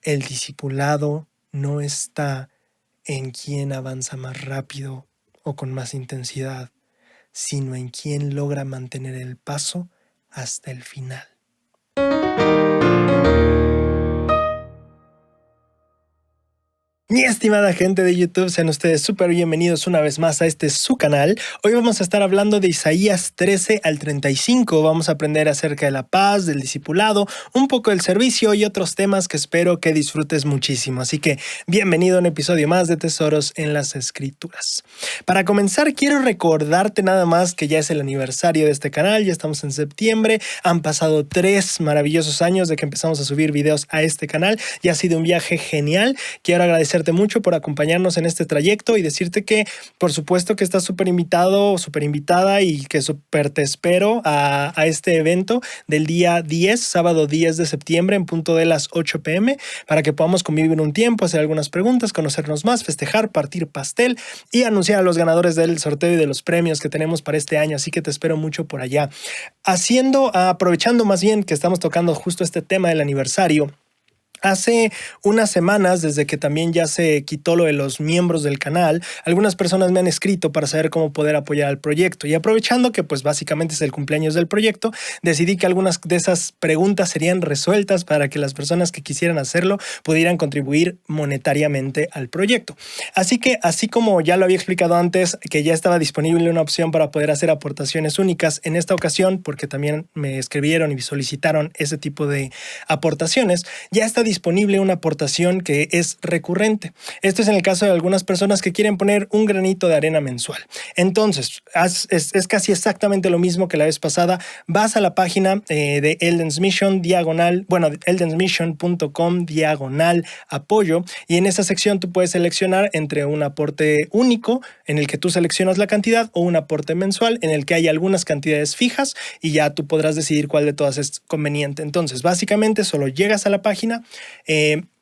El discipulado no está en quién avanza más rápido o con más intensidad, sino en quién logra mantener el paso hasta el final. Mi estimada gente de YouTube, sean ustedes súper bienvenidos una vez más a su canal. Hoy vamos a estar hablando de Isaías 13 al 35. Vamos a aprender acerca de la paz, del discipulado, un poco del servicio y otros temas que espero que disfrutes muchísimo. Así que bienvenido a un episodio más de Tesoros en las Escrituras. Para comenzar, quiero recordarte nada más que ya es el aniversario de este canal. Ya estamos en septiembre. Han pasado 3 maravillosos años de que empezamos a subir videos a este canal y ha sido un viaje genial. Quiero agradecerte mucho por acompañarnos en este trayecto y decirte que por supuesto que estás súper invitado o súper invitada y que súper te espero a este evento del día 10, sábado 10 de septiembre en punto de las 8 p.m. para que podamos convivir un tiempo, hacer algunas preguntas, conocernos más, festejar, partir pastel y anunciar a los ganadores del sorteo y de los premios que tenemos para este año, así que te espero mucho por allá. Aprovechando más bien que estamos tocando justo este tema del aniversario. Hace unas semanas, desde que también ya se quitó lo de los miembros del canal, algunas personas me han escrito para saber cómo poder apoyar al proyecto. Y aprovechando que pues básicamente es el cumpleaños del proyecto, decidí que algunas de esas preguntas serían resueltas para que las personas que quisieran hacerlo pudieran contribuir monetariamente al proyecto. Así que, así como ya lo había explicado antes, que ya estaba disponible una opción para poder hacer aportaciones únicas en esta ocasión, porque también me escribieron y solicitaron ese tipo de aportaciones, ya está disponible una aportación que es recurrente. Esto es en el caso de algunas personas que quieren poner un granito de arena mensual. Entonces, es casi exactamente lo mismo que la vez pasada. Vas a la página de Eldens Mission eldensmission.com/apoyo y en esa sección tú puedes seleccionar entre un aporte único en el que tú seleccionas la cantidad o un aporte mensual en el que hay algunas cantidades fijas y ya tú podrás decidir cuál de todas es conveniente. Entonces, básicamente solo llegas a la página,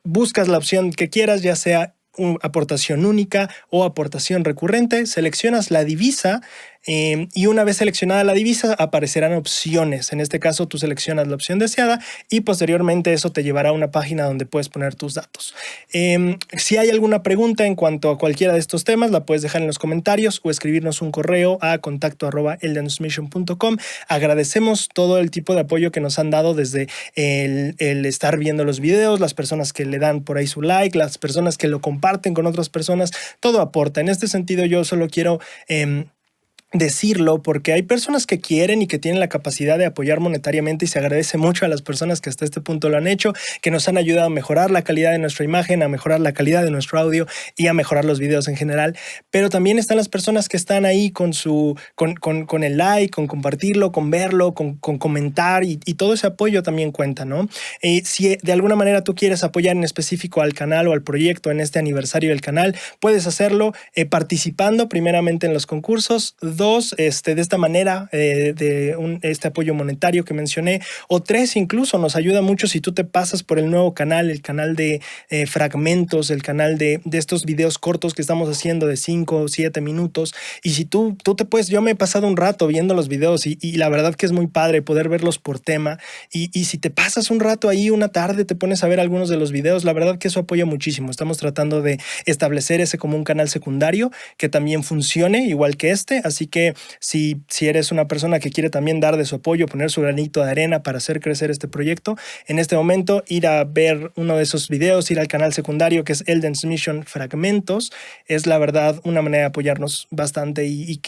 buscas la opción que quieras, ya sea aportación única o aportación recurrente, seleccionas la divisa y una vez seleccionada la divisa aparecerán opciones. En este caso tú seleccionas la opción deseada y posteriormente eso te llevará a una página donde puedes poner tus datos. Si hay alguna pregunta en cuanto a cualquiera de estos temas, la puedes dejar en los comentarios o escribirnos un correo a contacto@eldensmission.com. Agradecemos todo el tipo de apoyo que nos han dado desde el estar viendo los videos, las personas que le dan por ahí su like, las personas que lo comparten con otras personas, todo aporta. En este sentido yo solo quiero decirlo porque hay personas que quieren y que tienen la capacidad de apoyar monetariamente y se agradece mucho a las personas que hasta este punto lo han hecho, que nos han ayudado a mejorar la calidad de nuestra imagen, a mejorar la calidad de nuestro audio y a mejorar los videos en general. Pero también están las personas que están ahí con el like, con compartirlo, con verlo, con comentar y todo ese apoyo también cuenta, ¿no? Si de alguna manera tú quieres apoyar en específico al canal o al proyecto en este aniversario del canal, puedes hacerlo participando primeramente en los concursos. 2, de esta manera, este apoyo monetario que mencioné, o 3, incluso nos ayuda mucho si tú te pasas por el nuevo canal, el canal de fragmentos, el canal de estos videos cortos que estamos haciendo de 5 o 7 minutos, y si tú te puedes, yo me he pasado un rato viendo los videos y la verdad que es muy padre poder verlos por tema, y si te pasas un rato ahí, una tarde, te pones a ver algunos de los videos, la verdad que eso apoya muchísimo. Estamos tratando de establecer ese como un canal secundario que también funcione igual que así que si eres una persona que quiere también dar de su apoyo, poner su granito de arena para hacer crecer este proyecto, en este momento ir a ver uno de esos videos, ir al canal secundario que es Eldens Mission Fragmentos, es la verdad una manera de apoyarnos bastante y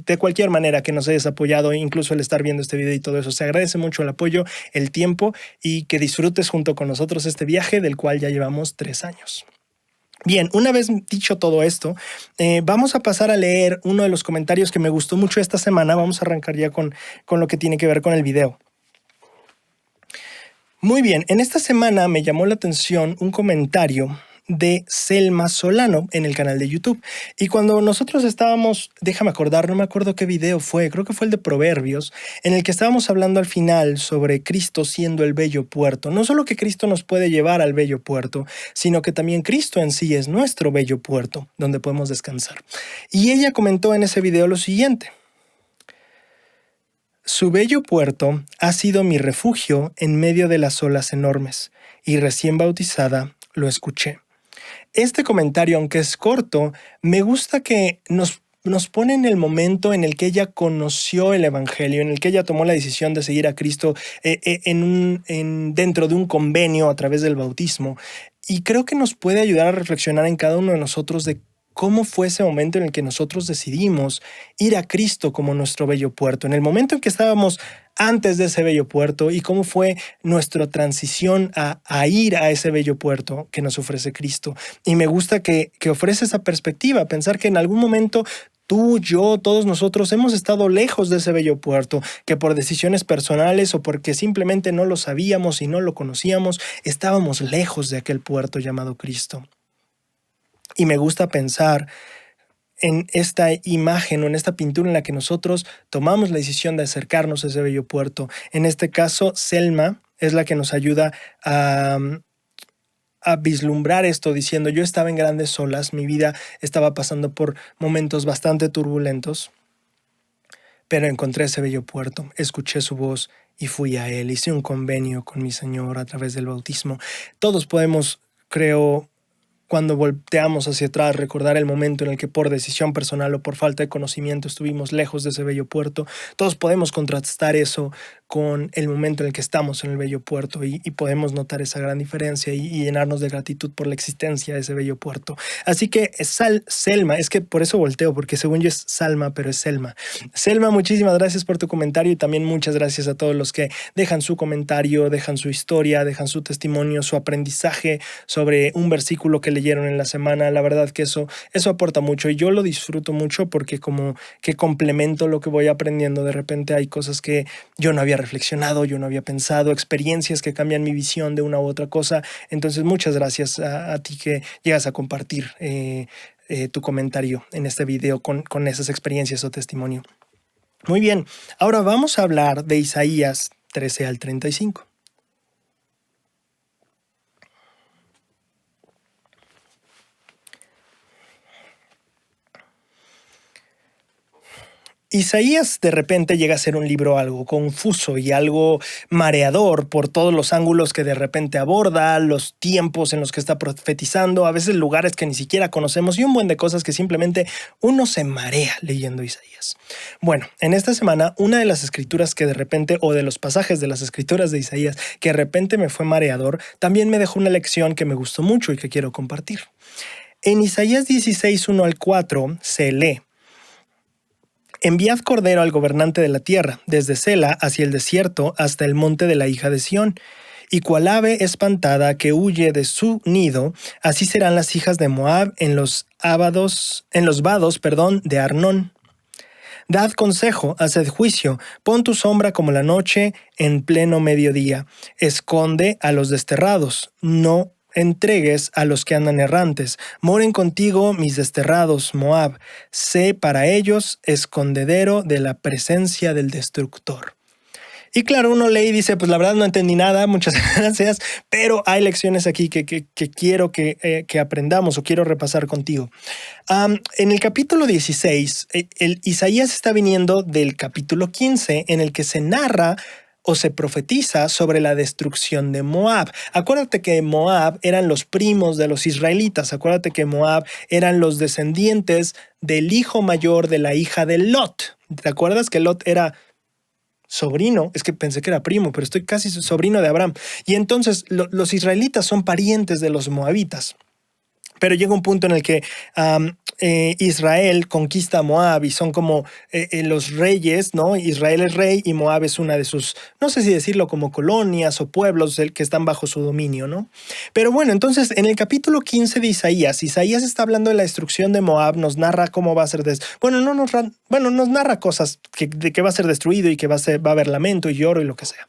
de cualquier manera que nos hayas apoyado, incluso el estar viendo este video y todo eso, se agradece mucho el apoyo, el tiempo y que disfrutes junto con nosotros este viaje del cual ya llevamos 3 años. Bien, una vez dicho todo esto, vamos a pasar a leer uno de los comentarios que me gustó mucho esta semana. Vamos a arrancar ya con lo que tiene que ver con el video. Muy bien, en esta semana me llamó la atención un comentario de Selma Solano en el canal de YouTube. Y cuando nosotros estábamos, déjame acordar, no me acuerdo qué video fue, creo que fue el de Proverbios, en el que estábamos hablando al final sobre Cristo siendo el bello puerto. No solo que Cristo nos puede llevar al bello puerto, sino que también Cristo en sí es nuestro bello puerto, donde podemos descansar. Y ella comentó en ese video lo siguiente: su bello puerto ha sido mi refugio en medio de las olas enormes, y recién bautizada lo escuché. Este comentario, aunque es corto, me gusta que nos pone en el momento en el que ella conoció el Evangelio, en el que ella tomó la decisión de seguir a Cristo dentro de un convenio a través del bautismo. Y creo que nos puede ayudar a reflexionar en cada uno de nosotros de cómo fue ese momento en el que nosotros decidimos ir a Cristo como nuestro bello puerto, en el momento en que estábamos antes de ese bello puerto y cómo fue nuestra transición a ir a ese bello puerto que nos ofrece Cristo. Y me gusta que ofrece esa perspectiva, pensar que en algún momento tú, yo, todos nosotros hemos estado lejos de ese bello puerto, que por decisiones personales o porque simplemente no lo sabíamos y no lo conocíamos, estábamos lejos de aquel puerto llamado Cristo. Y me gusta pensar en esta imagen o en esta pintura en la que nosotros tomamos la decisión de acercarnos a ese bello puerto. En este caso, Selma es la que nos ayuda a vislumbrar esto diciendo: yo estaba en grandes olas, mi vida estaba pasando por momentos bastante turbulentos, pero encontré ese bello puerto, escuché su voz y fui a él, hice un convenio con mi Señor a través del bautismo. Todos podemos, creo, cuando volteamos hacia atrás, recordar el momento en el que por decisión personal o por falta de conocimiento estuvimos lejos de ese bello puerto. Todos podemos contrastar eso con el momento en el que estamos en el bello puerto y podemos notar esa gran diferencia y llenarnos de gratitud por la existencia de ese bello puerto. Así que Selma, es que por eso volteo, porque según yo es Salma, pero es Selma. Selma, muchísimas gracias por tu comentario y también muchas gracias a todos los que dejan su comentario, dejan su historia, dejan su testimonio, su aprendizaje sobre un versículo que leyeron en la semana. La verdad que eso aporta mucho y yo lo disfruto mucho porque como que complemento lo que voy aprendiendo. De repente hay cosas que yo no había reflexionado, yo no había pensado, experiencias que cambian mi visión de una u otra cosa. Entonces muchas gracias a ti que llegas a compartir tu comentario en este video con esas experiencias o testimonio. Muy bien, ahora vamos a hablar de Isaías 13 al 35. Isaías de repente llega a ser un libro algo confuso y algo mareador por todos los ángulos que de repente aborda, los tiempos en los que está profetizando, a veces lugares que ni siquiera conocemos y un buen de cosas que simplemente uno se marea leyendo Isaías. Bueno, en esta semana una de las escrituras que de repente, o de los pasajes de las escrituras de Isaías que de repente me fue mareador, también me dejó una lección que me gustó mucho y que quiero compartir. En Isaías 16, 1 al 4 se lee: enviad cordero al gobernante de la tierra, desde Sela hacia el desierto hasta el monte de la hija de Sión. Y cual ave espantada que huye de su nido, así serán las hijas de Moab en los vados, de Arnón. Dad consejo, haced juicio, pon tu sombra como la noche en pleno mediodía. Esconde a los desterrados, no entregues a los que andan errantes. Moren contigo mis desterrados, Moab. Sé para ellos escondedero de la presencia del destructor. Y claro, uno lee y dice, pues la verdad no entendí nada, muchas gracias, pero hay lecciones aquí que quiero que aprendamos o quiero repasar contigo. En el capítulo 16, Isaías está viniendo del capítulo 15, en el que se narra o se profetiza sobre la destrucción de Moab. Acuérdate que Moab eran los primos de los israelitas. Acuérdate que Moab eran los descendientes del hijo mayor de la hija de Lot. ¿Te acuerdas que Lot era sobrino? Es que pensé que era primo, pero estoy casi sobrino de Abraham. Y entonces los israelitas son parientes de los moabitas. Pero llega un punto en el que Israel conquista a Moab y son como los reyes, ¿no? Israel es rey y Moab es una de sus, no sé si decirlo como colonias o pueblos que están bajo su dominio, ¿no? Pero bueno, entonces en el capítulo 15 de Isaías está hablando de la destrucción de Moab, nos narra cómo va a ser, nos narra cosas de que va a ser destruido y que va a haber lamento y lloro y lo que sea.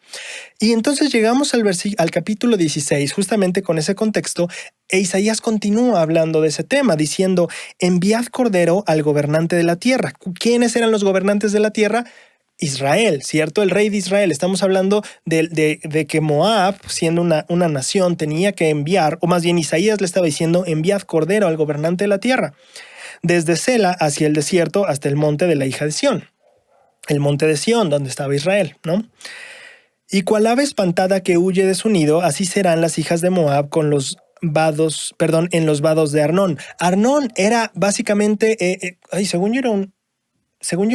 Y entonces llegamos al capítulo 16, justamente con ese contexto, e Isaías continúa hablando de ese tema, diciendo, enviad cordero al gobernante de la tierra. ¿Quiénes eran los gobernantes de la tierra? Israel, ¿cierto? El rey de Israel. Estamos hablando de que Moab, siendo una nación, tenía que enviar, o más bien Isaías le estaba diciendo, enviad cordero al gobernante de la tierra, desde Sela hacia el desierto hasta el monte de la hija de Sión. El monte de Sión, donde estaba Israel, ¿no? Y cual ave espantada que huye de su nido, así serán las hijas de Moab con los en los vados de Arnón. Arnón era básicamente, según yo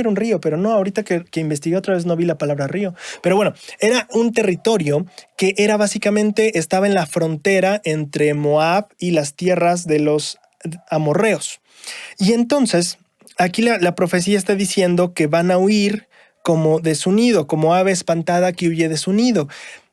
era un río, pero no, ahorita que investigué otra vez no vi la palabra río. Pero bueno, era un territorio que era básicamente, estaba en la frontera entre Moab y las tierras de los amorreos. Y entonces, aquí la profecía está diciendo que van a huir como de su nido, como ave espantada que huye de su nido.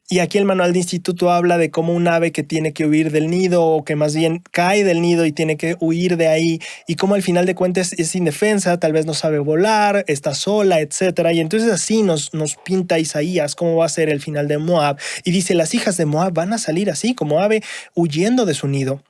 Y aquí el manual de instituto habla de cómo un ave que tiene que huir del nido o que más bien cae del nido y tiene que huir de ahí y cómo al final de cuentas es indefensa, tal vez no sabe volar, está sola, etcétera. Y entonces así nos pinta Isaías cómo va a ser el final de Moab. Y dice, las hijas de Moab van a salir así como ave huyendo de su nido.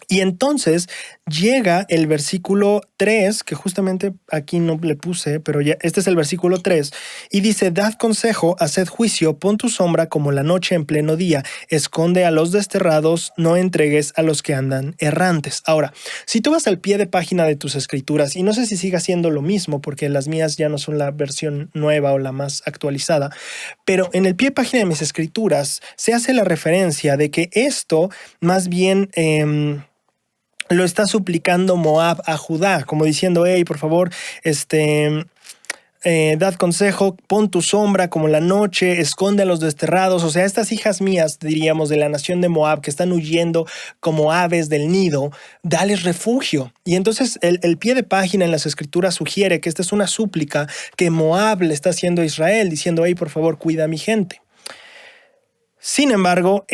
Y entonces llega el versículo 3, que justamente aquí no le puse, pero ya este es el versículo 3, y dice, dad consejo, haced juicio, pon tu sombra como la noche en pleno día, esconde a los desterrados, no entregues a los que andan errantes. Ahora, si tú vas al pie de página de tus escrituras, y no sé si siga siendo lo mismo, porque las mías ya no son la versión nueva o la más actualizada, pero en el pie de página de mis escrituras se hace la referencia de que esto más bien lo está suplicando Moab a Judá, como diciendo, hey, por favor, dad consejo, pon tu sombra como la noche, esconde a los desterrados. O sea, estas hijas mías, diríamos, de la nación de Moab, que están huyendo como aves del nido, dales refugio. Y entonces el pie de página en las escrituras sugiere que esta es una súplica que Moab le está haciendo a Israel, diciendo, hey, por favor, cuida a mi gente. Sin embargo,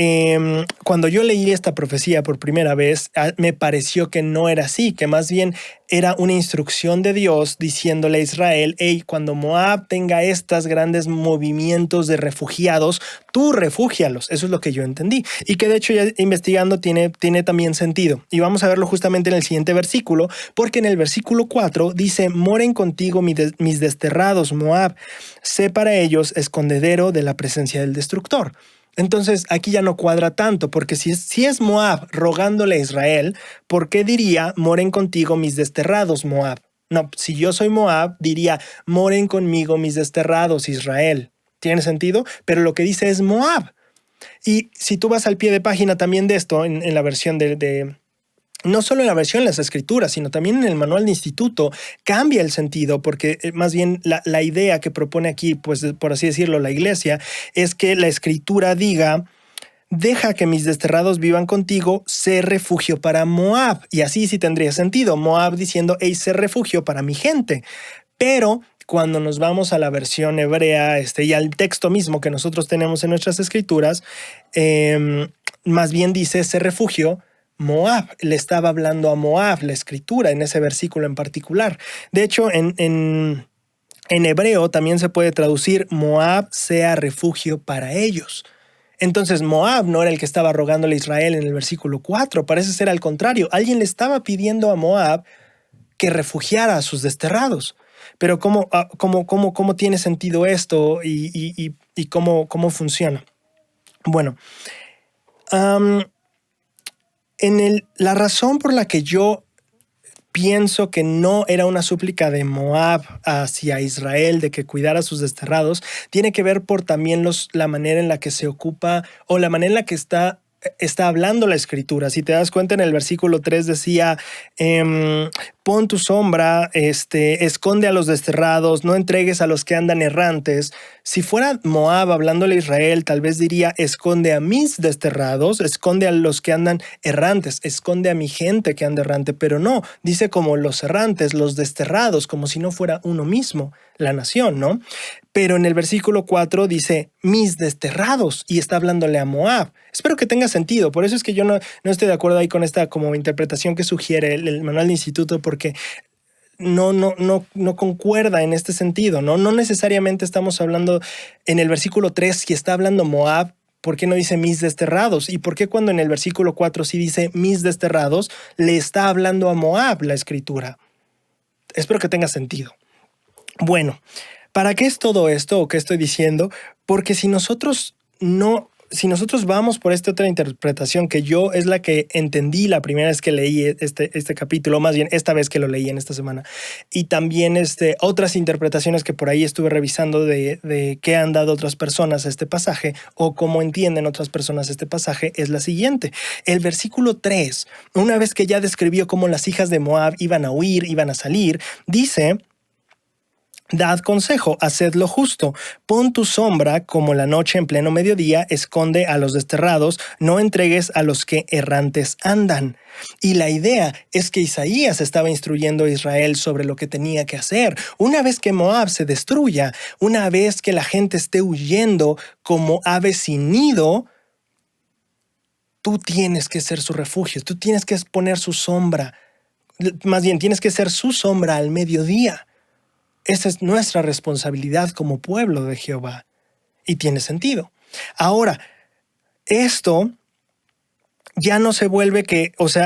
cuando yo leí esta profecía por primera vez, me pareció que no era así, que más bien era una instrucción de Dios diciéndole a Israel, hey, cuando Moab tenga estos grandes movimientos de refugiados, tú refúgialos. Eso es lo que yo entendí. Y que de hecho ya investigando tiene también sentido. Y vamos a verlo justamente en el siguiente versículo, porque en el versículo 4 dice, moren contigo mis desterrados, Moab, sé para ellos escondedero de la presencia del destructor. Entonces aquí ya no cuadra tanto, porque si es Moab rogándole a Israel, ¿por qué diría, moren contigo mis desterrados, Moab? No, si yo soy Moab, diría, moren conmigo mis desterrados, Israel. ¿Tiene sentido? Pero lo que dice es Moab. Y si tú vas al pie de página también de esto, en la versión no solo en la versión de las escrituras, sino también en el manual de instituto, cambia el sentido, porque más bien la idea que propone aquí, pues por así decirlo, la iglesia, es que la escritura diga, deja que mis desterrados vivan contigo, sé refugio para Moab. Y así sí tendría sentido, Moab diciendo, hey, sé refugio para mi gente. Pero cuando nos vamos a la versión hebrea y al texto mismo que nosotros tenemos en nuestras escrituras, más bien dice, sé refugio Moab. Le estaba hablando a Moab la escritura en ese versículo en particular. De hecho, en hebreo también se puede traducir Moab sea refugio para ellos. Entonces Moab no era el que estaba rogándole a Israel en el versículo 4, parece ser al contrario. Alguien le estaba pidiendo a Moab que refugiara a sus desterrados. Pero ¿cómo tiene sentido esto y cómo funciona? Bueno, la razón por la que yo pienso que no era una súplica de Moab hacia Israel de que cuidara a sus desterrados, tiene que ver por también la manera en la que se ocupa o la manera en la que está hablando la escritura. Si te das cuenta, en el versículo 3 decía, pon tu sombra, esconde a los desterrados, no entregues a los que andan errantes. Si fuera Moab hablándole a Israel, tal vez diría, esconde a mis desterrados, esconde a los que andan errantes, esconde a mi gente que anda errante, pero no, dice como los errantes, los desterrados, como si no fuera uno mismo, la nación, ¿no? Pero en el versículo 4 dice, mis desterrados, y está hablándole a Moab. Espero que tenga sentido, por eso es que yo no estoy de acuerdo ahí con esta como interpretación que sugiere el manual de instituto, porque no concuerda en este sentido, ¿no? No necesariamente estamos hablando en el versículo 3, si está hablando Moab, ¿por qué no dice mis desterrados? ¿Y por qué cuando en el versículo 4 sí dice mis desterrados, le está hablando a Moab la escritura? Espero que tenga sentido. Bueno, ¿para qué es todo esto o qué estoy diciendo? Porque si nosotros no si nosotros vamos por esta otra interpretación que yo es la que entendí la primera vez que leí este capítulo, más bien esta vez que lo leí en esta semana, y también otras interpretaciones que por ahí estuve revisando de qué han dado otras personas a este pasaje o cómo entienden otras personas este pasaje, es la siguiente. El versículo 3, una vez que ya describió cómo las hijas de Moab iban a huir, iban a salir, dice: Dad consejo, haced lo justo, pon tu sombra como la noche en pleno mediodía, esconde a los desterrados, no entregues a los que errantes andan. Y la idea es que Isaías estaba instruyendo a Israel sobre lo que tenía que hacer. Una vez que Moab se destruya, una vez que la gente esté huyendo como ave sin nido, tú tienes que ser su refugio, tú tienes que poner su sombra, más bien tienes que ser su sombra al mediodía. Esa es nuestra responsabilidad como pueblo de Jehová. Y tiene sentido. Ahora, esto ya no se vuelve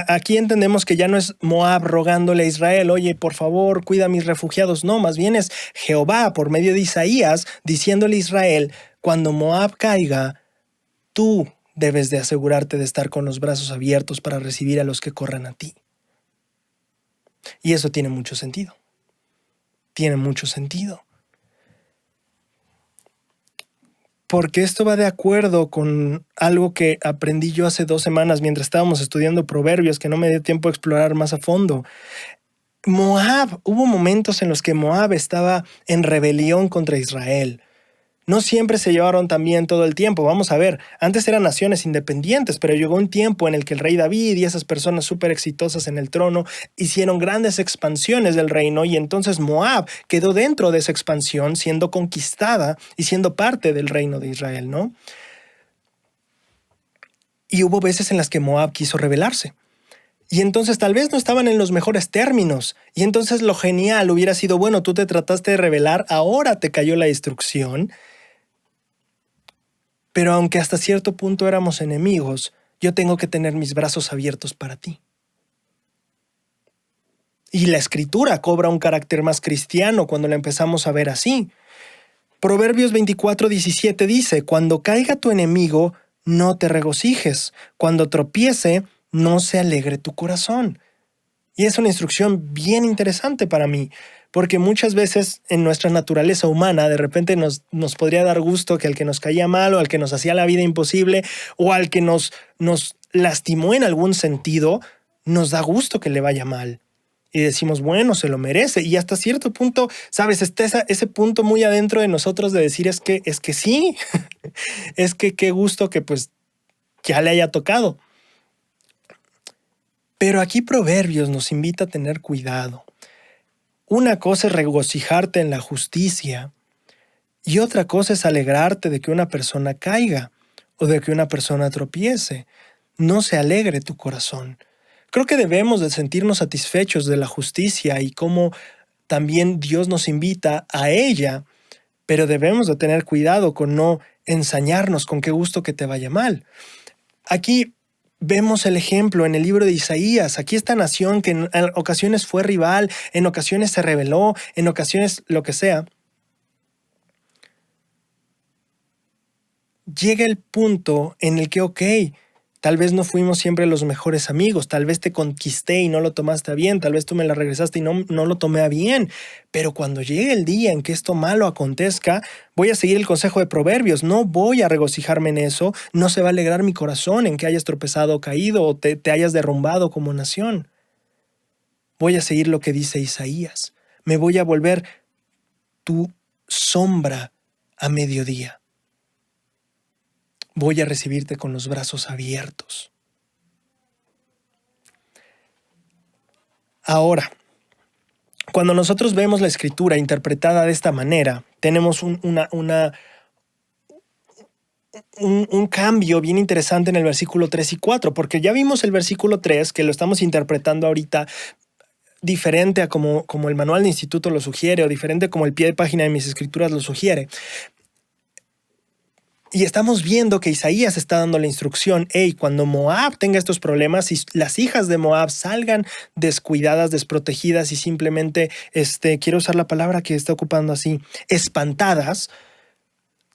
aquí entendemos que ya no es Moab rogándole a Israel: oye, por favor, cuida a mis refugiados. No, más bien es Jehová por medio de Isaías diciéndole a Israel: cuando Moab caiga, tú debes de asegurarte de estar con los brazos abiertos para recibir a los que corran a ti. Y eso tiene mucho sentido. Tiene mucho sentido. Porque esto va de acuerdo con algo que aprendí yo hace 2 semanas mientras estábamos estudiando Proverbios, que no me dio tiempo a explorar más a fondo. Hubo momentos en los que Moab estaba en rebelión contra Israel. No siempre se llevaron tan bien todo el tiempo. Vamos a ver, antes eran naciones independientes, pero llegó un tiempo en el que el rey David y esas personas súper exitosas en el trono hicieron grandes expansiones del reino, y entonces Moab quedó dentro de esa expansión, siendo conquistada y siendo parte del reino de Israel, ¿no? Y hubo veces en las que Moab quiso rebelarse. Y entonces tal vez no estaban en los mejores términos. Y entonces lo genial hubiera sido: bueno, tú te trataste de rebelar, ahora te cayó la destrucción. Pero aunque hasta cierto punto éramos enemigos, yo tengo que tener mis brazos abiertos para ti. Y la escritura cobra un carácter más cristiano cuando la empezamos a ver así. Proverbios 24:17 dice: cuando caiga tu enemigo, no te regocijes. Cuando tropiece, no se alegre tu corazón. Y es una instrucción bien interesante para mí, porque muchas veces en nuestra naturaleza humana de repente nos podría dar gusto que al que nos caía mal o al que nos hacía la vida imposible o al que nos lastimó en algún sentido, nos da gusto que le vaya mal. Y decimos: bueno, se lo merece. Y hasta cierto punto, ¿sabes? Está ese punto muy adentro de nosotros de decir: es que sí, es que qué gusto que pues ya le haya tocado. Pero aquí Proverbios nos invita a tener cuidado. Una cosa es regocijarte en la justicia y otra cosa es alegrarte de que una persona caiga o de que una persona tropiece. No se alegre tu corazón. Creo que debemos de sentirnos satisfechos de la justicia y cómo también Dios nos invita a ella, pero debemos de tener cuidado con no ensañarnos con qué gusto que te vaya mal. Aquí vemos el ejemplo en el libro de Isaías. Aquí esta nación que en ocasiones fue rival, en ocasiones se rebeló, en ocasiones lo que sea. Llega el punto en el que, tal vez no fuimos siempre los mejores amigos, tal vez te conquisté y no lo tomaste a bien, tal vez tú me la regresaste y no lo tomé a bien, pero cuando llegue el día en que esto malo acontezca, voy a seguir el consejo de Proverbios, no voy a regocijarme en eso, no se va a alegrar mi corazón en que hayas tropezado o caído o te hayas derrumbado como nación. Voy a seguir lo que dice Isaías, me voy a volver tu sombra a mediodía. Voy a recibirte con los brazos abiertos. Ahora, cuando nosotros vemos la escritura interpretada de esta manera, tenemos un cambio bien interesante en el versículo 3 y 4, porque ya vimos el versículo 3, que lo estamos interpretando ahorita diferente a como el manual de instituto lo sugiere, o diferente como el pie de página de mis escrituras lo sugiere. Y estamos viendo que Isaías está dando la instrucción: cuando Moab tenga estos problemas y las hijas de Moab salgan descuidadas, desprotegidas y simplemente, quiero usar la palabra que está ocupando así, espantadas,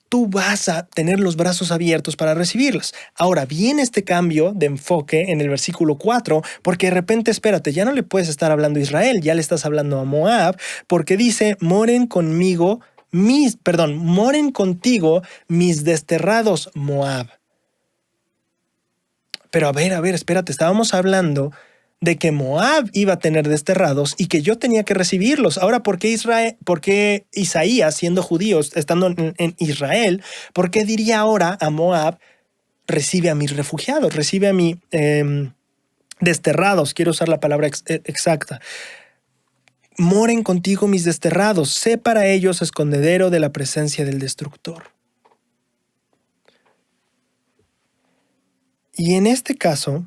tú vas a tener los brazos abiertos para recibirlas. Ahora, viene este cambio de enfoque en el versículo 4, porque de repente, espérate, ya no le puedes estar hablando a Israel, ya le estás hablando a Moab, porque dice, moren contigo mis desterrados, Moab. Pero a ver, espérate, estábamos hablando de que Moab iba a tener desterrados y que yo tenía que recibirlos. Ahora, ¿por qué Isaías, siendo judío, estando en Israel, por qué diría ahora a Moab, recibe a mis refugiados, recibe a mis desterrados? Quiero usar la palabra exacta. Moren contigo mis desterrados, sé para ellos escondedero de la presencia del destructor. Y en este caso,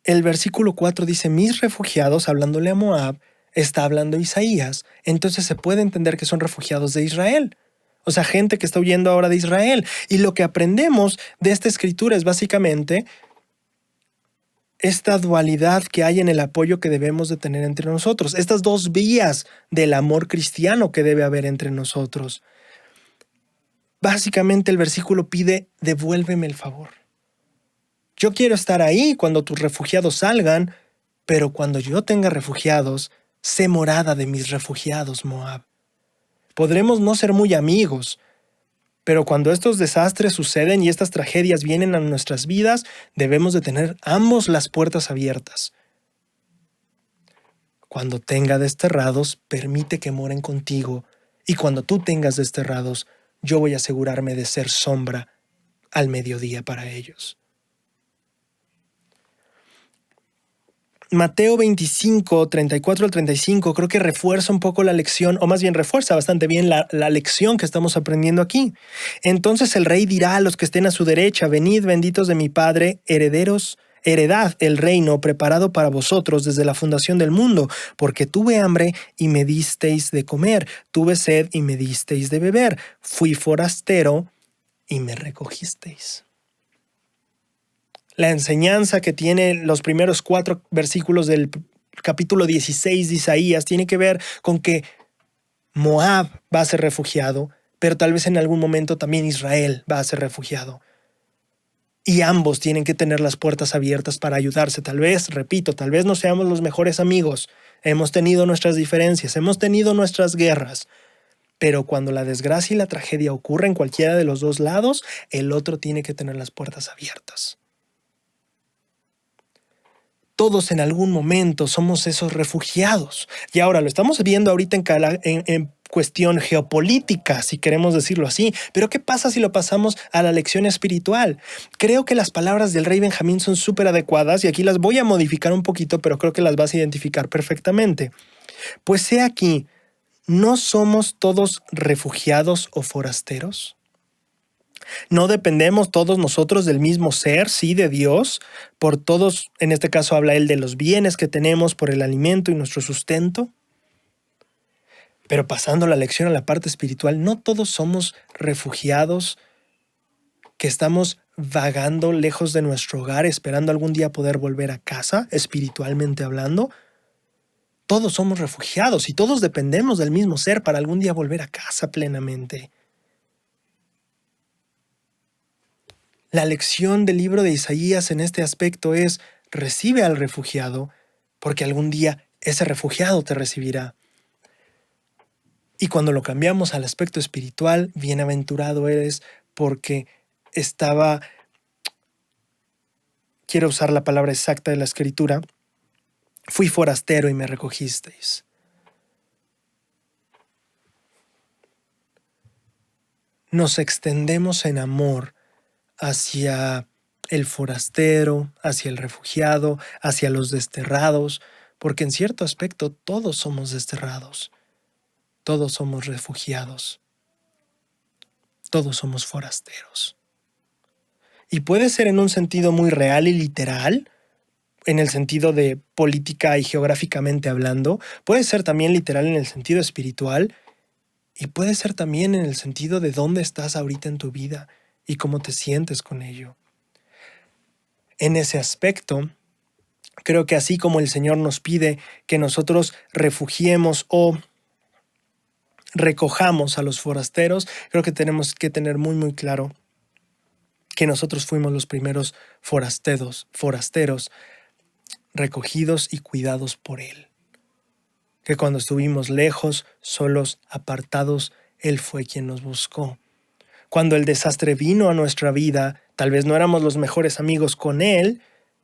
el versículo 4 dice, mis refugiados, hablándole a Moab, está hablando Isaías. Entonces se puede entender que son refugiados de Israel. O sea, gente que está huyendo ahora de Israel. Y lo que aprendemos de esta escritura es básicamente esta dualidad que hay en el apoyo que debemos de tener entre nosotros. Estas dos vías del amor cristiano que debe haber entre nosotros. Básicamente el versículo pide, devuélveme el favor. Yo quiero estar ahí cuando tus refugiados salgan, pero cuando yo tenga refugiados, sé morada de mis refugiados, Moab. Podremos no ser muy amigos, pero cuando estos desastres suceden y estas tragedias vienen a nuestras vidas, debemos de tener ambos las puertas abiertas. Cuando tenga desterrados, permite que moren contigo, y cuando tú tengas desterrados, yo voy a asegurarme de ser sombra al mediodía para ellos. Mateo 25, 34 al 35, creo que refuerza un poco la lección, o más bien refuerza bastante bien la lección que estamos aprendiendo aquí. Entonces el rey dirá a los que estén a su derecha, venid benditos de mi Padre, heredad el reino preparado para vosotros desde la fundación del mundo, porque tuve hambre y me disteis de comer, tuve sed y me disteis de beber, fui forastero y me recogisteis. La enseñanza que tiene los primeros 4 versículos del capítulo 16 de Isaías tiene que ver con que Moab va a ser refugiado, pero tal vez en algún momento también Israel va a ser refugiado. Y ambos tienen que tener las puertas abiertas para ayudarse. Tal vez, repito, tal vez no seamos los mejores amigos. Hemos tenido nuestras diferencias, hemos tenido nuestras guerras. Pero cuando la desgracia y la tragedia ocurren en cualquiera de los dos lados, el otro tiene que tener las puertas abiertas. Todos en algún momento somos esos refugiados. Y ahora lo estamos viendo ahorita en cuestión geopolítica, si queremos decirlo así. Pero ¿qué pasa si lo pasamos a la lección espiritual? Creo que las palabras del rey Benjamín son súper adecuadas y aquí las voy a modificar un poquito, pero creo que las vas a identificar perfectamente. Pues he aquí, ¿no somos todos refugiados o forasteros? ¿No dependemos todos nosotros del mismo ser, sí, de Dios? Por todos, en este caso habla él de los bienes que tenemos, por el alimento y nuestro sustento. Pero pasando la lección a la parte espiritual, ¿no todos somos refugiados que estamos vagando lejos de nuestro hogar, esperando algún día poder volver a casa, espiritualmente hablando? Todos somos refugiados y todos dependemos del mismo ser para algún día volver a casa plenamente. La lección del libro de Isaías en este aspecto es, recibe al refugiado, porque algún día ese refugiado te recibirá. Y cuando lo cambiamos al aspecto espiritual, bienaventurado eres porque quiero usar la palabra exacta de la escritura, fui forastero y me recogisteis. Nos extendemos en amor hacia el forastero, hacia el refugiado, hacia los desterrados, porque en cierto aspecto todos somos desterrados, todos somos refugiados, todos somos forasteros. Y puede ser en un sentido muy real y literal, en el sentido de política y geográficamente hablando, puede ser también literal en el sentido espiritual, y puede ser también en el sentido de dónde estás ahorita en tu vida y cómo te sientes con ello. En ese aspecto, creo que así como el Señor nos pide que nosotros refugiemos o recojamos a los forasteros, creo que tenemos que tener muy, muy claro que nosotros fuimos los primeros forasteros recogidos y cuidados por Él. Que cuando estuvimos lejos, solos, apartados, Él fue quien nos buscó. Cuando el desastre vino a nuestra vida, tal vez no éramos los mejores amigos con Él,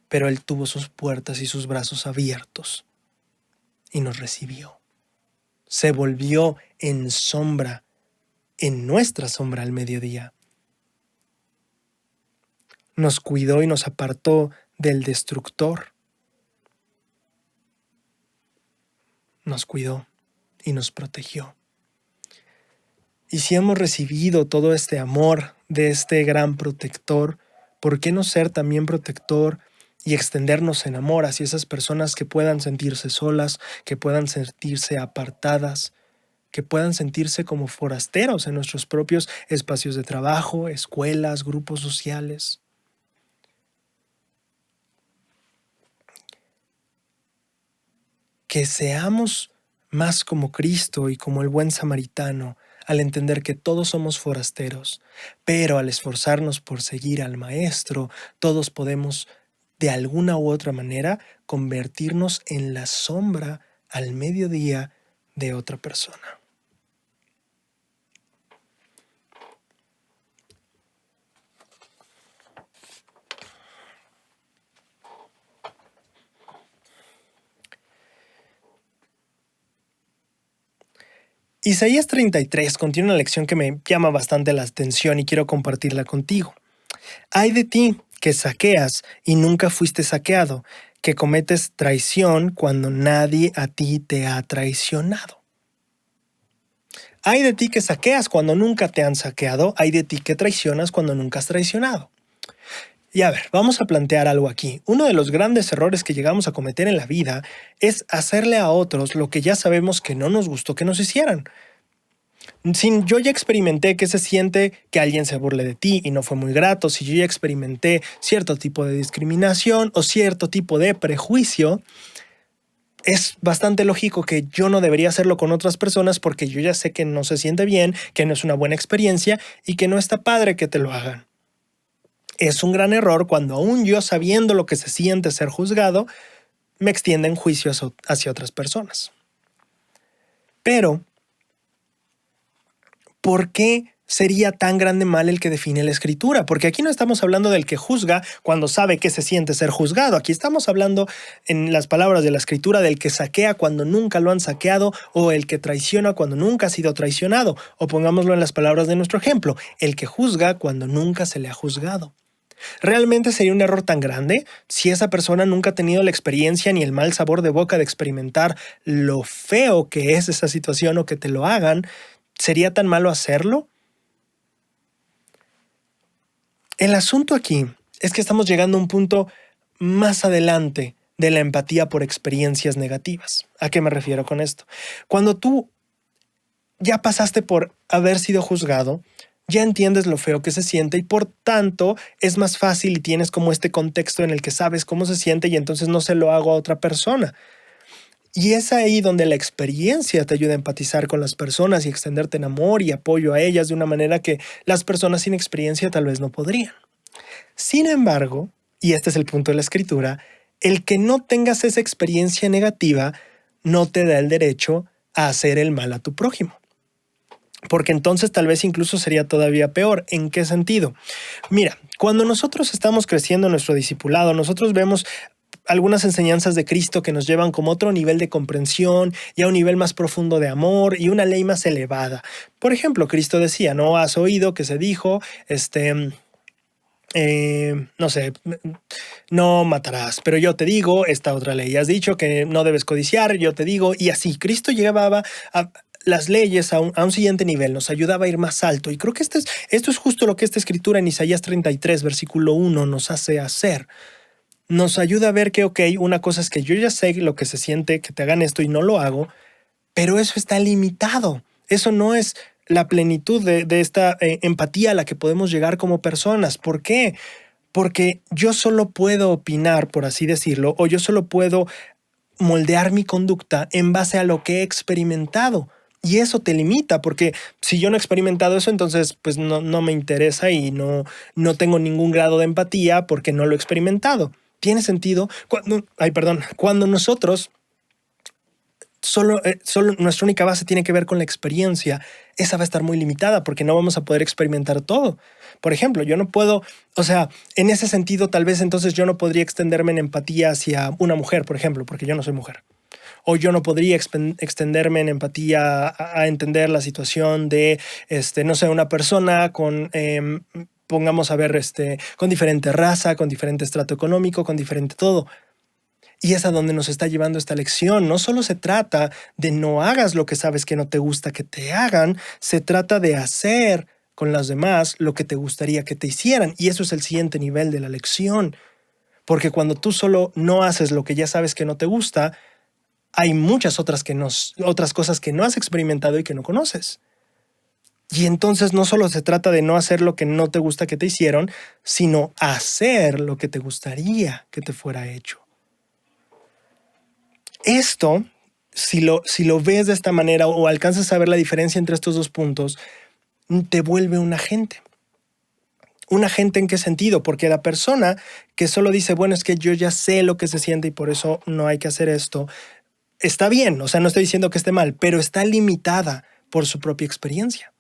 pero Él tuvo sus puertas y sus brazos abiertos y nos recibió. Se volvió en sombra, en nuestra sombra al mediodía. Nos cuidó y nos apartó del destructor. Nos cuidó y nos protegió. Y si hemos recibido todo este amor de este gran protector, ¿por qué no ser también protector y extendernos en amor hacia esas personas que puedan sentirse solas, que puedan sentirse apartadas, que puedan sentirse como forasteros en nuestros propios espacios de trabajo, escuelas, grupos sociales? Que seamos más como Cristo y como el buen samaritano, al entender que todos somos forasteros, pero al esforzarnos por seguir al Maestro, todos podemos de alguna u otra manera convertirnos en la sombra al mediodía de otra persona. Isaías 33 contiene una lección que me llama bastante la atención y quiero compartirla contigo. Ay de ti, que saqueas y nunca fuiste saqueado, que cometes traición cuando nadie a ti te ha traicionado. Ay de ti que saqueas cuando nunca te han saqueado, ay de ti que traicionas cuando nunca has traicionado. Y a ver, vamos a plantear algo aquí. Uno de los grandes errores que llegamos a cometer en la vida es hacerle a otros lo que ya sabemos que no nos gustó que nos hicieran. Si yo ya experimenté que se siente que alguien se burle de ti y no fue muy grato, si yo ya experimenté cierto tipo de discriminación o cierto tipo de prejuicio, es bastante lógico que yo no debería hacerlo con otras personas porque yo ya sé que no se siente bien, que no es una buena experiencia y que no está padre que te lo hagan. Es un gran error cuando aún yo sabiendo lo que se siente ser juzgado, me extienden juicios hacia otras personas. Pero, ¿por qué sería tan grande mal el que define la Escritura? Porque aquí no estamos hablando del que juzga cuando sabe que se siente ser juzgado. Aquí estamos hablando, en las palabras de la Escritura, del que saquea cuando nunca lo han saqueado, o el que traiciona cuando nunca ha sido traicionado. O pongámoslo en las palabras de nuestro ejemplo, el que juzga cuando nunca se le ha juzgado. ¿Realmente sería un error tan grande si esa persona nunca ha tenido la experiencia ni el mal sabor de boca de experimentar lo feo que es esa situación o que te lo hagan? ¿Sería tan malo hacerlo? El asunto aquí es que estamos llegando a un punto más adelante de la empatía por experiencias negativas. ¿A qué me refiero con esto? Cuando tú ya pasaste por haber sido juzgado, ya entiendes lo feo que se siente y por tanto es más fácil y tienes como este contexto en el que sabes cómo se siente y entonces no se lo hago a otra persona. Y es ahí donde la experiencia te ayuda a empatizar con las personas y extenderte en amor y apoyo a ellas de una manera que las personas sin experiencia tal vez no podrían. Sin embargo, y este es el punto de la Escritura, el que no tengas esa experiencia negativa no te da el derecho a hacer el mal a tu prójimo. Porque entonces tal vez incluso sería todavía peor. ¿En qué sentido? Mira, cuando nosotros estamos creciendo en nuestro discipulado, nosotros vemos algunas enseñanzas de Cristo que nos llevan como a otro nivel de comprensión y a un nivel más profundo de amor y una ley más elevada. Por ejemplo, Cristo decía, ¿no has oído que se dijo, no sé, no matarás, pero yo te digo esta otra ley, has dicho que no debes codiciar, yo te digo, y así, Cristo llevaba a las leyes a un siguiente nivel, nos ayudaba a ir más alto, y creo que esto es justo lo que esta escritura en Isaías 33, versículo 1 nos hace hacer. Nos ayuda a ver que, ok, una cosa es que yo ya sé lo que se siente, que te hagan esto y no lo hago, pero eso está limitado, eso no es la plenitud de esta empatía a la que podemos llegar como personas. ¿Por qué? Porque yo solo puedo opinar, por así decirlo, o yo solo puedo moldear mi conducta en base a lo que he experimentado, Y eso te limita, porque si yo no he experimentado eso, entonces pues no me interesa y no tengo ningún grado de empatía porque no lo he experimentado. ¿Tiene sentido? Cuando nosotros solo nuestra única base tiene que ver con la experiencia, esa va a estar muy limitada porque no vamos a poder experimentar todo. Por ejemplo, yo no puedo, o sea, en ese sentido tal vez entonces yo no podría extenderme en empatía hacia una mujer, por ejemplo, porque yo no soy mujer. O yo no podría extenderme en empatía a entender la situación de, no sé, una persona con, pongamos a ver, con diferente raza, con diferente estrato económico, con diferente todo. Y es a donde nos está llevando esta lección. No solo se trata de no hagas lo que sabes que no te gusta que te hagan, se trata de hacer con los demás lo que te gustaría que te hicieran. Y eso es el siguiente nivel de la lección. Porque cuando tú solo no haces lo que ya sabes que no te gusta, hay muchas otras cosas que no has experimentado y que no conoces. Y entonces no solo se trata de no hacer lo que no te gusta que te hicieron, sino hacer lo que te gustaría que te fuera hecho. Esto, si lo ves de esta manera o alcanzas a ver la diferencia entre estos dos puntos, te vuelve un agente. ¿Un agente en qué sentido? Porque la persona que solo dice, bueno, es que yo ya sé lo que se siente y por eso no hay que hacer esto, está bien, o sea, no estoy diciendo que esté mal, pero está limitada por su propia experiencia.